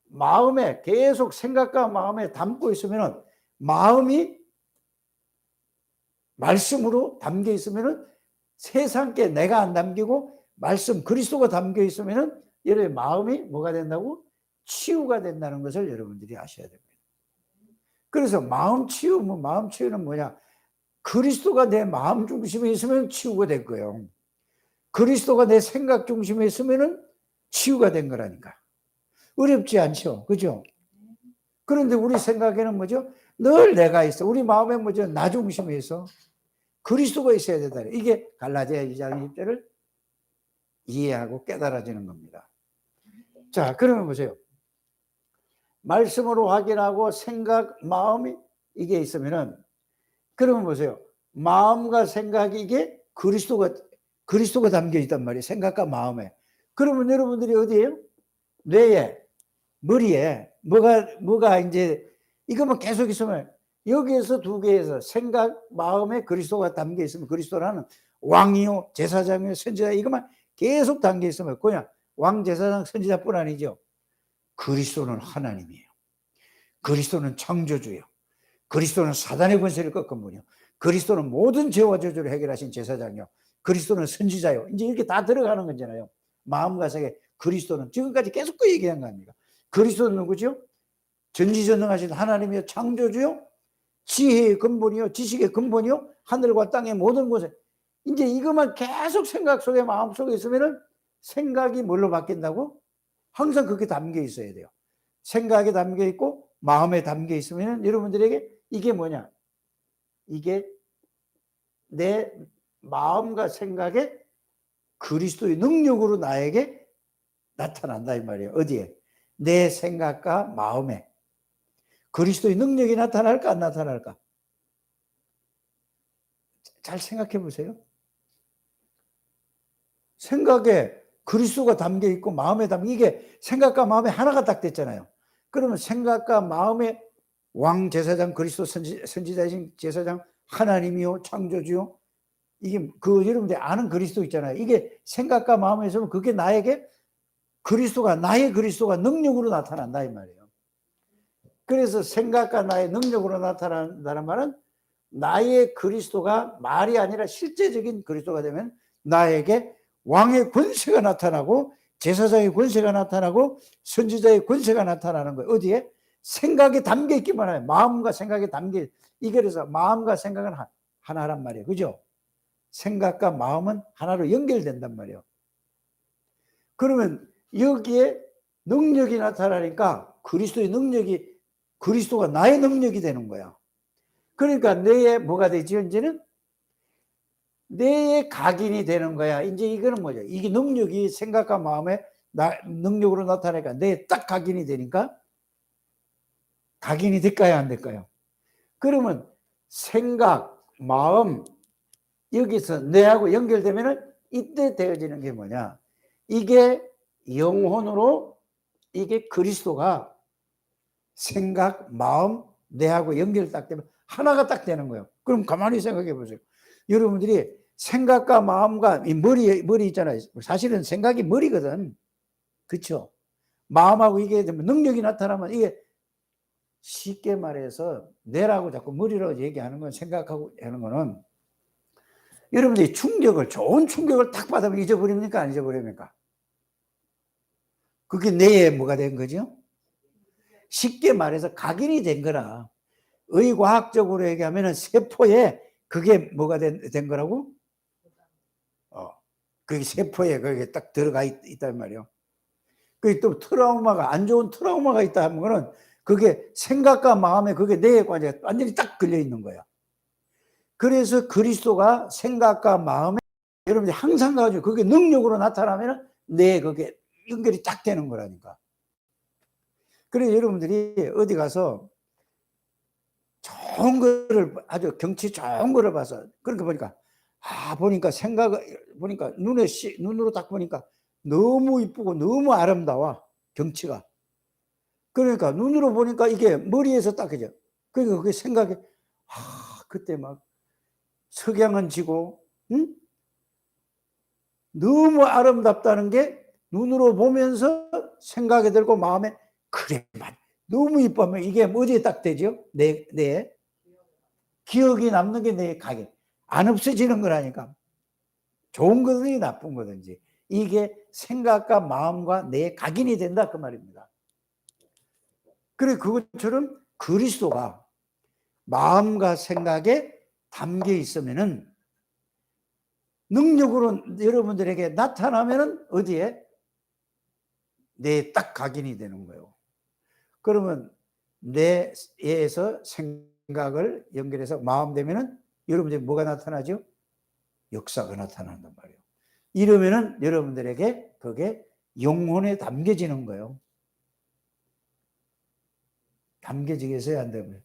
마음에 계속 생각과 마음에 담고 있으면 마음이 말씀으로 담겨 있으면 세상께 내가 안 담기고 말씀 그리스도가 담겨 있으면 여러분의 마음이 뭐가 된다고? 치유가 된다는 것을 여러분들이 아셔야 됩니다. 그래서 마음 치유는 뭐냐? 그리스도가 내 마음 중심에 있으면 치유가 될 거예요. 그리스도가 내 생각 중심에 있으면 치유가 된 거라니까. 어렵지 않죠? 그죠? 그런데 우리 생각에는 뭐죠? 늘 내가 있어. 우리 마음에 뭐죠? 나 중심에 있어. 그리스도가 있어야 된다. 이게 갈라디아 2장 20절을 이해하고 깨달아지는 겁니다. 자, 그러면 보세요. 말씀으로 확인하고 생각, 마음이 이게 있으면은 그러면 보세요. 마음과 생각이 이게 그리스도가 담겨 있단 말이에요. 생각과 마음에. 그러면 여러분들이 어디에요? 뇌에, 머리에 뭐가 이제 이것만 계속 있으면 여기에서 두 개에서 생각, 마음에 그리스도가 담겨 있으면 그리스도라는 왕이요, 제사장이요, 선지자 이것만 계속 담겨 있으면 그냥 왕, 제사장, 선지자뿐 아니죠. 그리스도는 하나님이에요. 그리스도는 창조주예요. 그리스도는 사단의 권세를 꺾은 분이요. 그리스도는 모든 죄와 저주를 해결하신 제사장이요. 그리스도는 선지자요. 이제 이렇게 다 들어가는 거잖아요. 마음과 생각, 그리스도는 지금까지 계속 그 얘기한 거 아닙니까? 그리스도는 누구죠? 전지전능하신 하나님이요, 창조주요, 지혜의 근본이요, 지식의 근본이요, 하늘과 땅의 모든 곳에. 이제 이것만 계속 생각 속에 마음 속에 있으면은 생각이 뭘로 바뀐다고? 항상 그렇게 담겨 있어야 돼요. 생각에 담겨 있고 마음에 담겨 있으면 여러분들에게 이게 뭐냐? 이게 내 마음과 생각에 그리스도의 능력으로 나에게 나타난다 이 말이에요. 어디에? 내 생각과 마음에 그리스도의 능력이 나타날까 안 나타날까? 잘 생각해 보세요. 생각에 그리스도가 담겨 있고 마음에 담겨 이게 생각과 마음에 하나가 딱 됐잖아요. 그러면 생각과 마음에 왕 제사장 그리스도 선지자이신 제사장 하나님이요 창조주요 이게 그 여러분들 아는 그리스도 있잖아요. 이게 생각과 마음에 있으면 그게 나에게 나의 그리스도가 능력으로 나타난다 이 말이에요. 그래서 생각과 나의 능력으로 나타난다는 말은 나의 그리스도가 말이 아니라 실제적인 그리스도가 되면 나에게 왕의 권세가 나타나고 제사장의 권세가 나타나고 선지자의 권세가 나타나는 거예요. 어디에? 생각에 담겨 있기만 해요. 마음과 생각에 담겨 이게 그래서 마음과 생각은 하나란 말이에요. 그죠? 생각과 마음은 하나로 연결된단 말이에요. 그러면 여기에 능력이 나타나니까 그리스도의 능력이 그리스도가 나의 능력이 되는 거야. 그러니까 뇌에 뭐가 되죠? 이제는 뇌에 각인이 되는 거야. 이제 이거는 뭐죠? 이게 능력이 생각과 마음에 능력으로 나타나니까 뇌에 딱 각인이 되니까 각인이 될까요? 안 될까요? 그러면 생각, 마음 여기서 뇌하고 연결되면은 이때 되어지는 게 뭐냐? 이게 영혼으로 이게 그리스도가 생각, 마음, 뇌하고 연결 딱 되면 하나가 딱 되는 거예요. 그럼 가만히 생각해 보세요. 여러분들이 생각과 마음과 이 머리 있잖아요. 사실은 생각이 머리거든. 그렇죠? 마음하고 이게 되면 능력이 나타나면 이게 쉽게 말해서 뇌라고 자꾸 머리라고 얘기하는 건 생각하고 하는 거는 여러분들이 좋은 충격을 딱 받으면 잊어버립니까? 안 잊어버립니까? 그게 뇌에 뭐가 된 거죠? 쉽게 말해서 각인이 된 거라. 의과학적으로 얘기하면 세포에 그게 뭐가 된 거라고? 그게 세포에 그게 딱 들어가 있단 말이에요. 그게 또 트라우마가, 안 좋은 트라우마가 있다 하면은 그게 생각과 마음에 그게 뇌에 완전히 딱 걸려 있는 거야. 그래서 그리스도가 생각과 마음에 여러분들이 항상 가지고 그게 능력으로 나타나면 뇌에 그게 연결이 딱 되는 거라니까. 그래서 여러분들이 어디 가서 좋은 거를, 아주 경치 좋은 거를 봐서, 그러니까 보니까 보니까 눈으로 딱 보니까 너무 이쁘고 너무 아름다워, 경치가. 그러니까 눈으로 보니까 이게 머리에서 딱 그죠. 그러니까 그게 생각이, 그때 막 석양은 지고, 응? 너무 아름답다는 게 눈으로 보면서 생각이 들고 마음에, 그래만 너무 이쁘면 이게 어디에 딱 되죠? 내 기억이 남는 게 내 가게 안 없어지는 거라니까. 좋은 거든지 나쁜 거든지 이게 생각과 마음과 내 각인이 된다 그 말입니다. 그래, 그것처럼 그리스도가 마음과 생각에 담겨 있으면은 능력으로 여러분들에게 나타나면은 어디에? 내 딱 각인이 되는 거예요. 그러면 뇌에서 생각을 연결해서 마음 되면은 여러분들이 뭐가 나타나죠? 역사가 나타난단 말이에요. 이러면은 여러분들에게 그게 영혼에 담겨지는 거예요. 담겨지겠어요, 안 되면?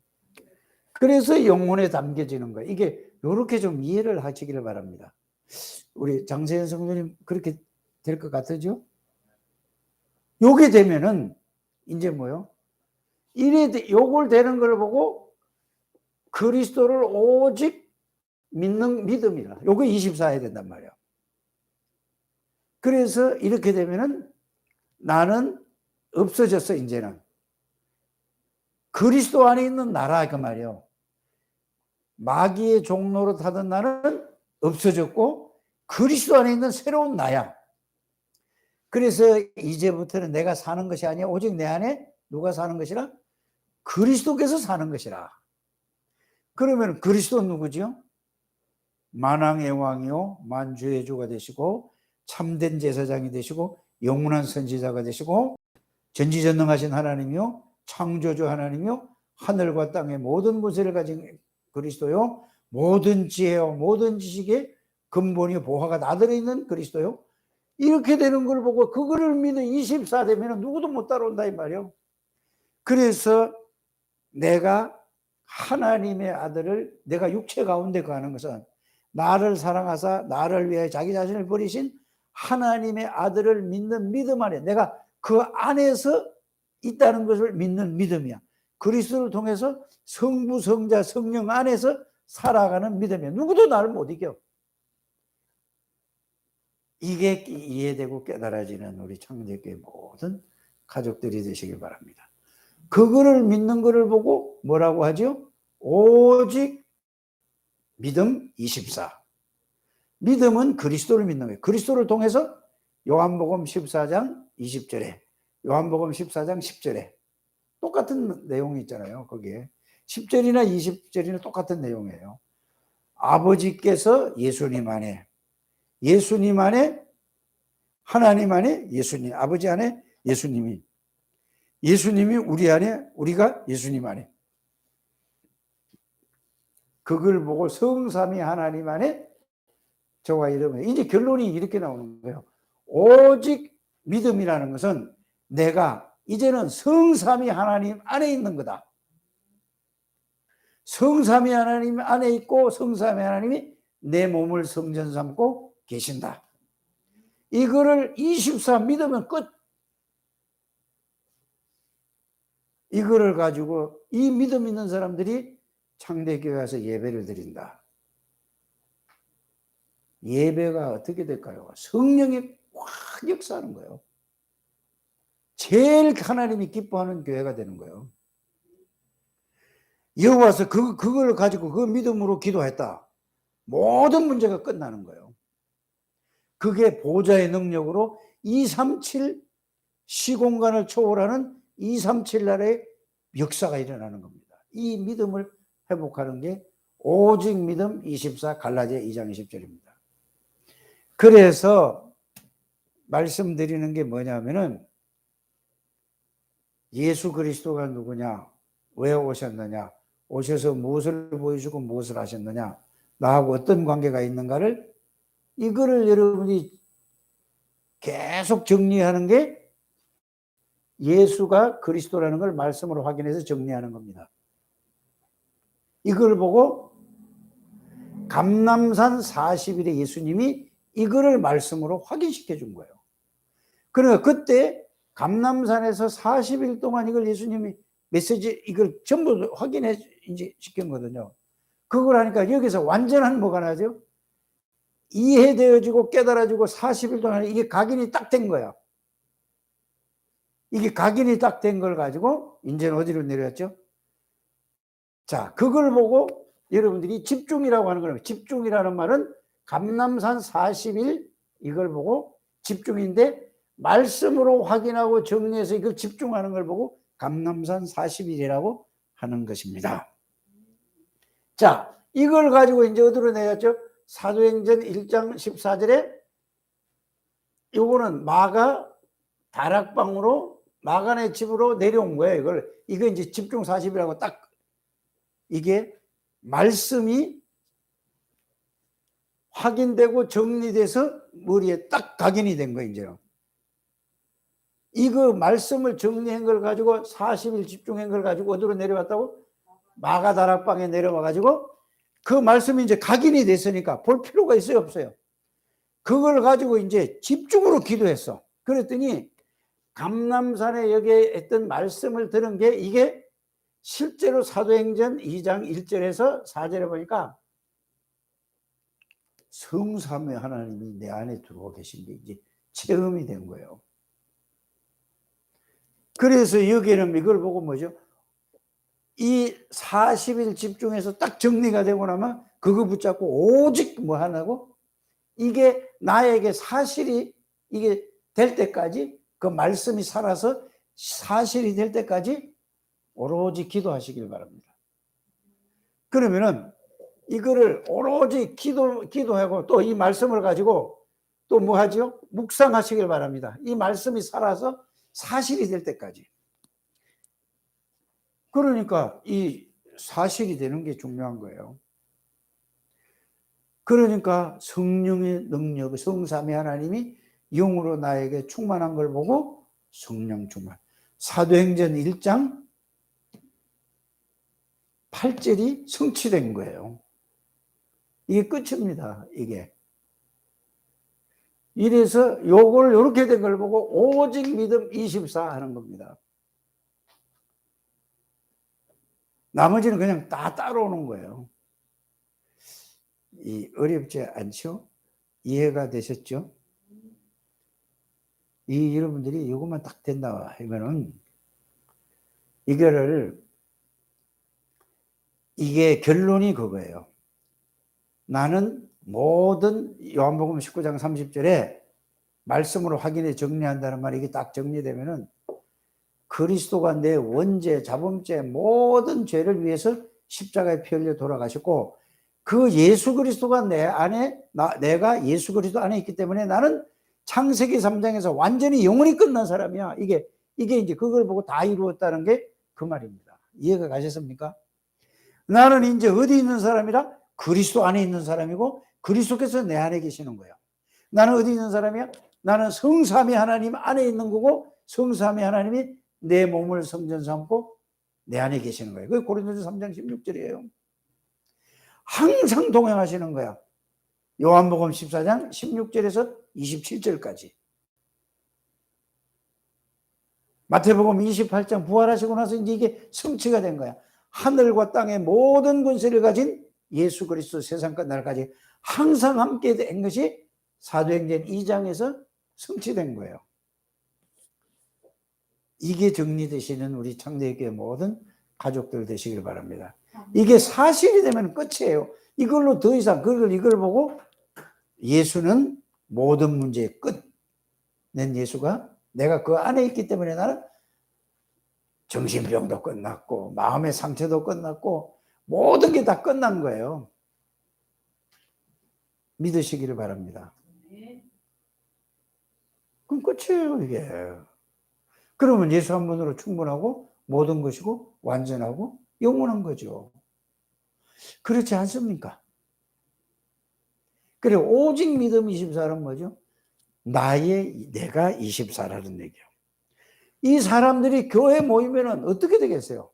그래서 영혼에 담겨지는 거예요. 이게 이렇게 좀 이해를 하시기를 바랍니다. 우리 장세현 성도님 그렇게 될 것 같으죠? 요게 되면은 이제 뭐요? 요걸 되는 걸 보고 그리스도를 오직 믿는 믿음이라. 요게 24 해야 된단 말이에요. 그래서 이렇게 되면은 나는 없어졌어, 이제는. 그리스도 안에 있는 나라, 그 말이에요. 마귀의 종로로 타던 나는 없어졌고, 그리스도 안에 있는 새로운 나야. 그래서 이제부터는 내가 사는 것이 아니야. 오직 내 안에 누가 사는 것이라? 그리스도께서 사는 것이라. 그러면 그리스도는 누구죠? 만왕의 왕이요, 만주의 주가 되시고, 참된 제사장이 되시고, 영원한 선지자가 되시고, 전지전능하신 하나님이요, 창조주 하나님이요, 하늘과 땅의 모든 권세를 가진 그리스도요, 모든 지혜와 모든 지식의 근본이 보화가 다 들어있는 그리스도요. 이렇게 되는 걸 보고 그거를 믿는 24 되면 누구도 못 따라온다 이 말이에요. 그래서 내가 하나님의 아들을, 내가 육체 가운데 거하는 것은 나를 사랑하사 나를 위해 자기 자신을 버리신 하나님의 아들을 믿는 믿음 안에, 내가 그 안에서 있다는 것을 믿는 믿음이야. 그리스도를 통해서 성부, 성자, 성령 안에서 살아가는 믿음이야. 누구도 나를 못 이겨. 이게 이해되고 깨달아지는 우리 창조교회 모든 가족들이 되시길 바랍니다. 그거를 믿는 것을 보고 뭐라고 하죠? 오직 믿음 24. 믿음은 그리스도를 믿는 거예요. 그리스도를 통해서 요한복음 14장 20절에, 요한복음 14장 10절에 똑같은 내용이 있잖아요. 거기에 10절이나 20절이나 똑같은 내용이에요. 아버지께서 예수님 안에, 예수님 안에, 하나님 안에 예수님, 아버지 안에 예수님이, 예수님이 우리 안에, 우리가 예수님 안에. 그걸 보고 성삼위 하나님 안에 저와 이러면 이제 결론이 이렇게 나오는 거예요. 오직 믿음이라는 것은 내가 이제는 성삼위 하나님 안에 있는 거다. 성삼위 하나님 안에 있고 성삼위 하나님이 내 몸을 성전 삼고 계신다. 이거를 24 믿으면 끝. 이거를 가지고 이 믿음 있는 사람들이 창대교회 와서 예배를 드린다. 예배가 어떻게 될까요? 성령이 확 역사하는 거예요. 제일 하나님이 기뻐하는 교회가 되는 거예요. 여기 와서 그걸 가지고 그 믿음으로 기도했다. 모든 문제가 끝나는 거예요. 그게 보좌의 능력으로 237 시공간을 초월하는 237 날의 역사가 일어나는 겁니다. 이 믿음을 회복하는 게 오직 믿음 24 갈라디아 2장 20절입니다. 그래서 말씀드리는 게 뭐냐면은 예수 그리스도가 누구냐? 왜 오셨느냐? 오셔서 무엇을 보여주고 무엇을 하셨느냐? 나하고 어떤 관계가 있는가를 이거를 여러분이 계속 정리하는 게 예수가 그리스도라는 걸 말씀으로 확인해서 정리하는 겁니다. 이걸 보고 감람산 40일에 예수님이 이거를 말씀으로 확인시켜 준 거예요. 그러니까 그때 감람산에서 40일 동안 이걸 예수님이 메시지 이걸 전부 확인해 이제 시킨 거거든요. 그걸 하니까 여기서 완전한 뭐가 나죠? 이해되어지고 깨달아지고 40일 동안 이게 각인이 딱 된 거야. 이게 각인이 딱 된 걸 가지고 이제는 어디로 내려왔죠? 자, 그걸 보고 여러분들이 집중이라고 하는 거예요. 집중이라는 말은 감람산 40일 이걸 보고 집중인데 말씀으로 확인하고 정리해서 이걸 집중하는 걸 보고 감람산 40일이라고 하는 것입니다. 자, 이걸 가지고 이제 어디로 내렸죠? 사도행전 1장 14절에 요거는 마가 다락방으로 마간의 집으로 내려온 거예요. 이거 이제 집중 40이라고 딱 이게 말씀이 확인되고 정리돼서 머리에 딱 각인이 된 거예요, 이제는. 이거 말씀을 정리한 걸 가지고 40일 집중한 걸 가지고 어디로 내려왔다고? 마가 다락방에 내려와 가지고 그 말씀이 이제 각인이 됐으니까 볼 필요가 있어요, 없어요? 그걸 가지고 이제 집중으로 기도했어. 그랬더니 감람산에 여기에 했던 말씀을 들은 게 이게 실제로 사도행전 2장 1절에서 4절에 보니까 성삼위 하나님이 내 안에 들어와 계신 게 이제 체험이 된 거예요. 그래서 여기는 이걸 보고 뭐죠? 이 40일 집중해서 딱 정리가 되고 나면 그거 붙잡고 오직 뭐 하나고 이게 나에게 사실이 이게 될 때까지 그 말씀이 살아서 사실이 될 때까지 오로지 기도하시길 바랍니다. 그러면은 이거를 오로지 기도하고 또 이 말씀을 가지고 또 뭐 하죠? 묵상하시길 바랍니다. 이 말씀이 살아서 사실이 될 때까지. 그러니까 이 사실이 되는 게 중요한 거예요. 그러니까 성령의 능력, 성삼위 하나님이 영으로 나에게 충만한 걸 보고 성령 충만. 사도행전 1장 8절이 성취된 거예요. 이게 끝입니다. 이게. 이래서 요걸 이렇게 된 걸 보고 오직 믿음 24 하는 겁니다. 나머지는 그냥 다 따라오는 거예요. 어렵지 않죠? 이해가 되셨죠? 여러분들이 이것만 딱 된다 하면은 이게 결론이 그거예요. 나는 모든 요한복음 19장 30절에 말씀으로 확인해 정리한다는 말이 이게 딱 정리되면은 그리스도가 내 원죄, 자범죄 모든 죄를 위해서 십자가에 피 흘려 돌아가셨고 그 예수 그리스도가 내 안에 내가 예수 그리스도 안에 있기 때문에 나는 창세기 3장에서 완전히 영원히 끝난 사람이야. 이게 이제 그걸 보고 다 이루었다는 게 그 말입니다. 이해가 가셨습니까? 나는 이제 어디 있는 사람이라? 그리스도 안에 있는 사람이고 그리스도께서 내 안에 계시는 거야. 나는 어디 있는 사람이야? 나는 성삼위 하나님 안에 있는 거고 성삼위 하나님이 내 몸을 성전 삼고 내 안에 계시는 거예요. 그게 고린도서 3장 16절이에요. 항상 동행하시는 거야. 요한복음 14장 16절에서 27절까지. 마태복음 28장 부활하시고 나서 이제 이게 성취가 된 거야. 하늘과 땅의 모든 권세를 가진 예수 그리스도 세상 끝날까지 항상 함께 된 것이 사도행전 2장에서 성취된 거예요. 이게 정리되시는 우리 창대교회 모든 가족들 되시길 바랍니다. 이게 사실이 되면 끝이에요. 이걸로 더 이상 이걸 보고 예수는 모든 문제의 끝. 낸 예수가 내가 그 안에 있기 때문에 나는 정신병도 끝났고 마음의 상처도 끝났고 모든 게 다 끝난 거예요. 믿으시기를 바랍니다. 그럼 끝이에요, 이게. 그러면 예수 한 분으로 충분하고 모든 것이고 완전하고 영원한 거죠. 그렇지 않습니까? 그래, 오직 믿음 24는 뭐죠? 내가 24라는 얘기예요. 이 사람들이 교회 모이면은 어떻게 되겠어요?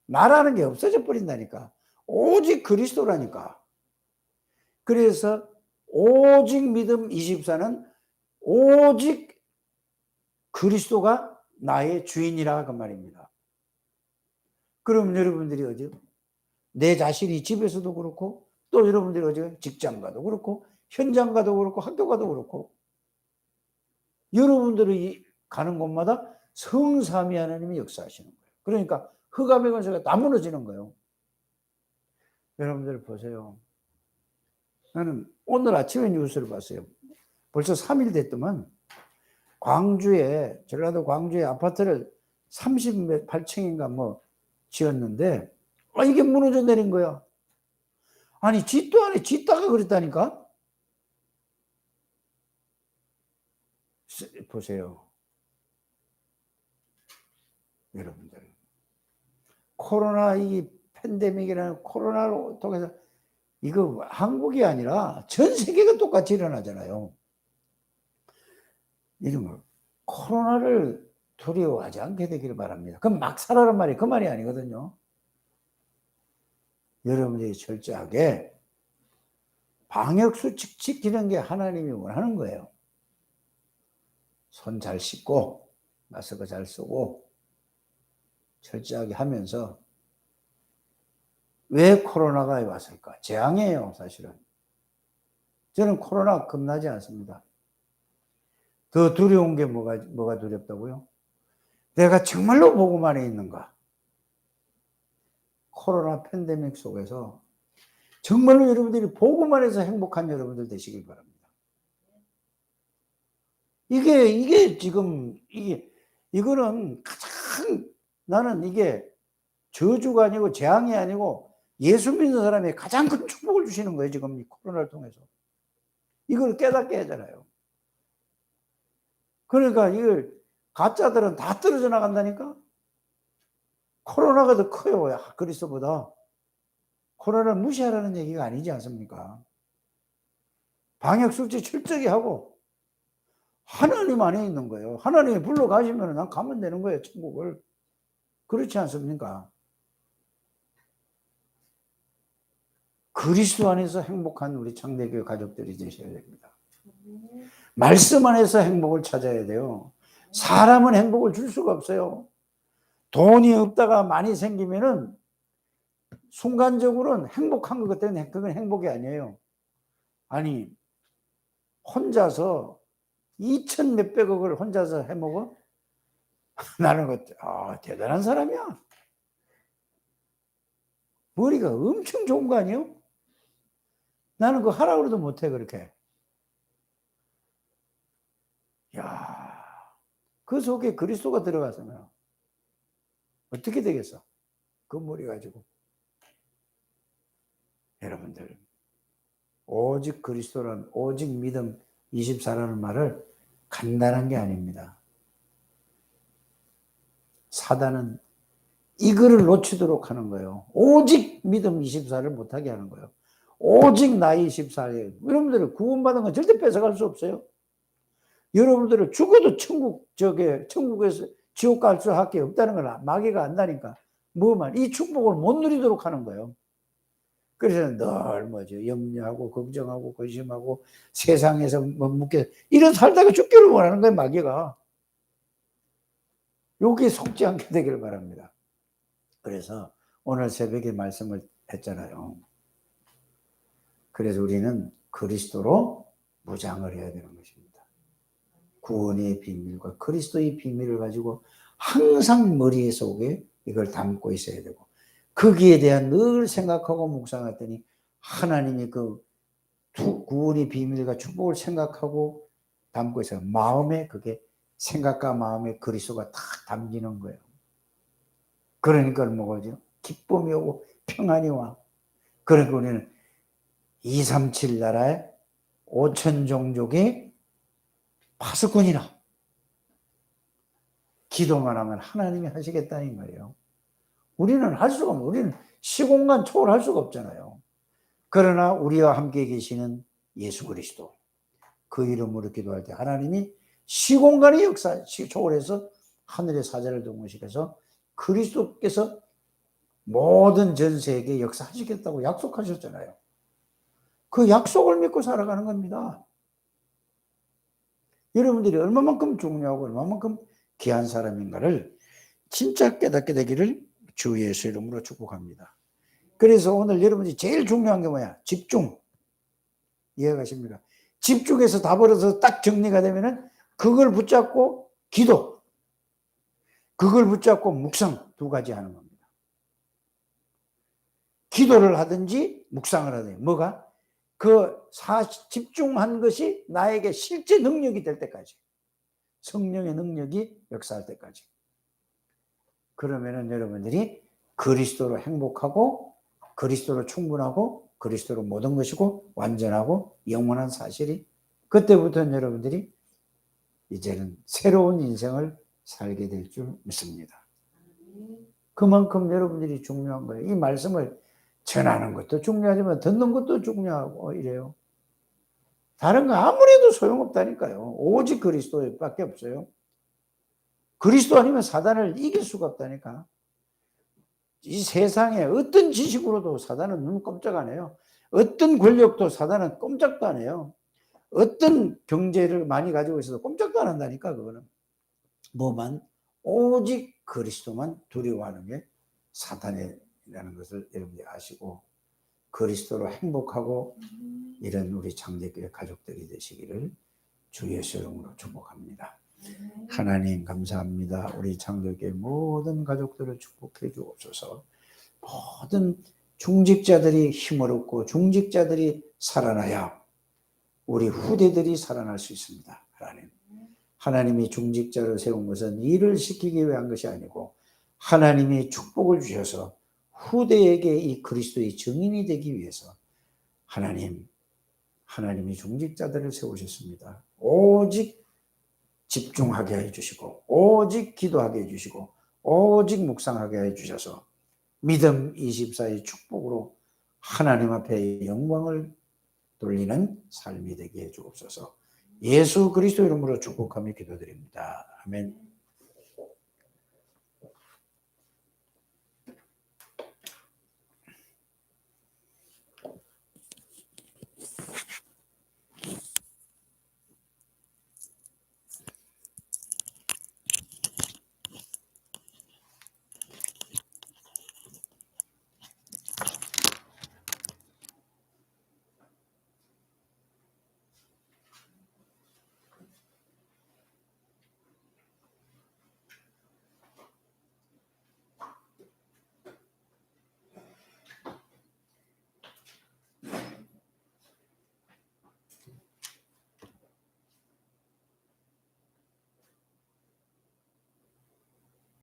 나라는 게 없어져 버린다니까. 오직 그리스도라니까. 그래서 오직 믿음 24는 오직 그리스도가 나의 주인이라 그 말입니다. 그럼 여러분들이 어디요? 내 자신이 집에서도 그렇고 또 여러분들이 어디요? 직장 가도 그렇고 현장 가도 그렇고 학교 가도 그렇고 여러분들이 가는 곳마다 성삼위 하나님이 역사하시는 거예요. 그러니까 흑암의 권세가 다 무너지는 거예요. 여러분들 보세요. 나는 오늘 아침에 뉴스를 봤어요. 벌써 3일 됐더만 전라도 광주에 아파트를 38층인가 뭐 지었는데 이게 무너져 내린 거야. 아니 짓도 안에 짓다가 그랬다니까. 보세요. 여러분들 코로나 이 팬데믹이라는 코로나를 통해서 이거 한국이 아니라 전 세계가 똑같이 일어나잖아요. 이런 걸 코로나를 두려워하지 않게 되기를 바랍니다. 그럼 막 살아란 말이 그 말이 아니거든요. 여러분들이 철저하게 방역수칙 지키는 게 하나님이 원하는 거예요. 손 잘 씻고 마스크 잘 쓰고 철저하게 하면서 왜 코로나가 왔을까? 재앙이에요, 사실은. 저는 코로나 겁나지 않습니다. 더 두려운 게 뭐가 두렵다고요? 내가 정말로 복음 안에 있는가? 코로나 팬데믹 속에서 정말로 여러분들이 복음 안에서 행복한 여러분들 되시길 바랍니다. 이게 지금, 이거는 가장 나는 이게 저주가 아니고 재앙이 아니고 예수 믿는 사람이 가장 큰 축복을 주시는 거예요, 지금 이 코로나를 통해서. 이걸 깨닫게 하잖아요. 그러니까 이걸 가짜들은 다 떨어져 나간다니까? 코로나가 더 커요, 그리스도보다. 코로나를 무시하라는 얘기가 아니지 않습니까? 방역수칙 철저히 하고 하나님 안에 있는 거예요. 하나님이 불러가시면 난 가면 되는 거예요, 천국을. 그렇지 않습니까? 그리스도 안에서 행복한 우리 창대교회 가족들이 되셔야 됩니다. 말씀 안에서 행복을 찾아야 돼요. 사람은 행복을 줄 수가 없어요. 돈이 없다가 많이 생기면은 순간적으로는 행복한 것 같은데 그건 행복이 아니에요. 아니 혼자서 2천 몇백억을 혼자서 해먹어? 나는 대단한 사람이야. 머리가 엄청 좋은 거 아니에요? 나는 그거 하라고 해도 못해 그렇게. 야, 그 속에 그리스도가 들어갔으면 어떻게 되겠어? 그 머리 가지고. 여러분들 오직 그리스도란 오직 믿음 24라는 말을 간단한 게 아닙니다. 사단은 이거를 놓치도록 하는 거예요. 오직 믿음 24를 못하게 하는 거예요. 오직 나이 24에 여러분들은 구원받은 건 절대 뺏어갈 수 없어요. 여러분들은 죽어도 천국에서 지옥 갈 수 밖에 없다는 걸 마귀가 안다니까. 이 축복을 못 누리도록 하는 거예요. 그래서 늘 염려하고 걱정하고 근심하고 세상에서 묶여 이런 살다가 죽기를 원하는 거예요, 마귀가. 여기에 속지 않게 되기를 바랍니다. 그래서 오늘 새벽에 말씀을 했잖아요. 그래서 우리는 그리스도로 무장을 해야 되는 것입니다. 구원의 비밀과 그리스도의 비밀을 가지고 항상 머리 속에 이걸 담고 있어야 되고 거기에 대한 늘 생각하고 묵상했더니 하나님이 그 구원의 비밀과 축복을 생각하고 담고 있어요. 마음에 그게 생각과 마음에 그리스도가 다 담기는 거예요. 그러니까 뭐죠? 기쁨이 오고 평안이 와. 그러니까 우리는 237 나라의 5천 종족의 파수꾼이라. 기도만 하면 하나님이 하시겠다는 거예요. 우리는 할 수가 없는, 우리는 시공간 초월할 수가 없잖아요. 그러나 우리와 함께 계시는 예수 그리스도, 그 이름으로 기도할 때 하나님이 시공간의 역사 초월해서 하늘의 사자를 동원시켜서 그리스도께서 모든 전 세계에 역사하시겠다고 약속하셨잖아요. 그 약속을 믿고 살아가는 겁니다. 여러분들이 얼마만큼 중요하고 얼마만큼 귀한 사람인가를 진짜 깨닫게 되기를 주 예수 이름으로 축복합니다. 그래서 오늘 여러분이 제일 중요한 게 뭐야? 집중. 이해가십니까? 집중해서 다 벌어서 딱 정리가 되면은 그걸 붙잡고 기도, 그걸 붙잡고 묵상 두 가지 하는 겁니다. 기도를 하든지 묵상을 하든지 뭐가? 집중한 것이 나에게 실제 능력이 될 때까지, 성령의 능력이 역사할 때까지. 그러면은 여러분들이 그리스도로 행복하고 그리스도로 충분하고 그리스도로 모든 것이고 완전하고 영원한 사실이, 그때부터는 여러분들이 이제는 새로운 인생을 살게 될 줄 믿습니다. 그만큼 여러분들이 중요한 거예요. 이 말씀을 전하는 것도 중요하지만 듣는 것도 중요하고 이래요. 다른 거 아무래도 소용없다니까요. 오직 그리스도밖에 없어요. 그리스도 아니면 사단을 이길 수가 없다니까. 이 세상에 어떤 지식으로도 사단은 눈 꼼짝 안 해요. 어떤 권력도 사단은 꼼짝도 안 해요. 어떤 경제를 많이 가지고 있어도 꼼짝도 안 한다니까. 그거는 뭐만 오직 그리스도만 두려워하는 게 사탄이라는 것을 여러분들이 아시고 그리스도로 행복하고 이런 우리 장대교회 가족들이 되시기를 주 예수 이름으로 축복합니다. 하나님 감사합니다. 우리 장대교회 모든 가족들을 축복해 주옵소서. 모든 중직자들이 힘을 얻고 중직자들이 살아나야 우리 후대들이 살아날 수 있습니다. 하나님. 하나님이 중직자를 세운 것은 일을 시키기 위한 것이 아니고 하나님이 축복을 주셔서 후대에게 이 그리스도의 증인이 되기 위해서 하나님이 중직자들을 세우셨습니다. 오직 집중하게 해주시고 오직 기도하게 해주시고 오직 묵상하게 해주셔서 믿음 24의 축복으로 하나님 앞에 영광을 돌리는 삶이 되게 해주옵소서. 예수 그리스도 이름으로 축복하며 기도드립니다. 아멘.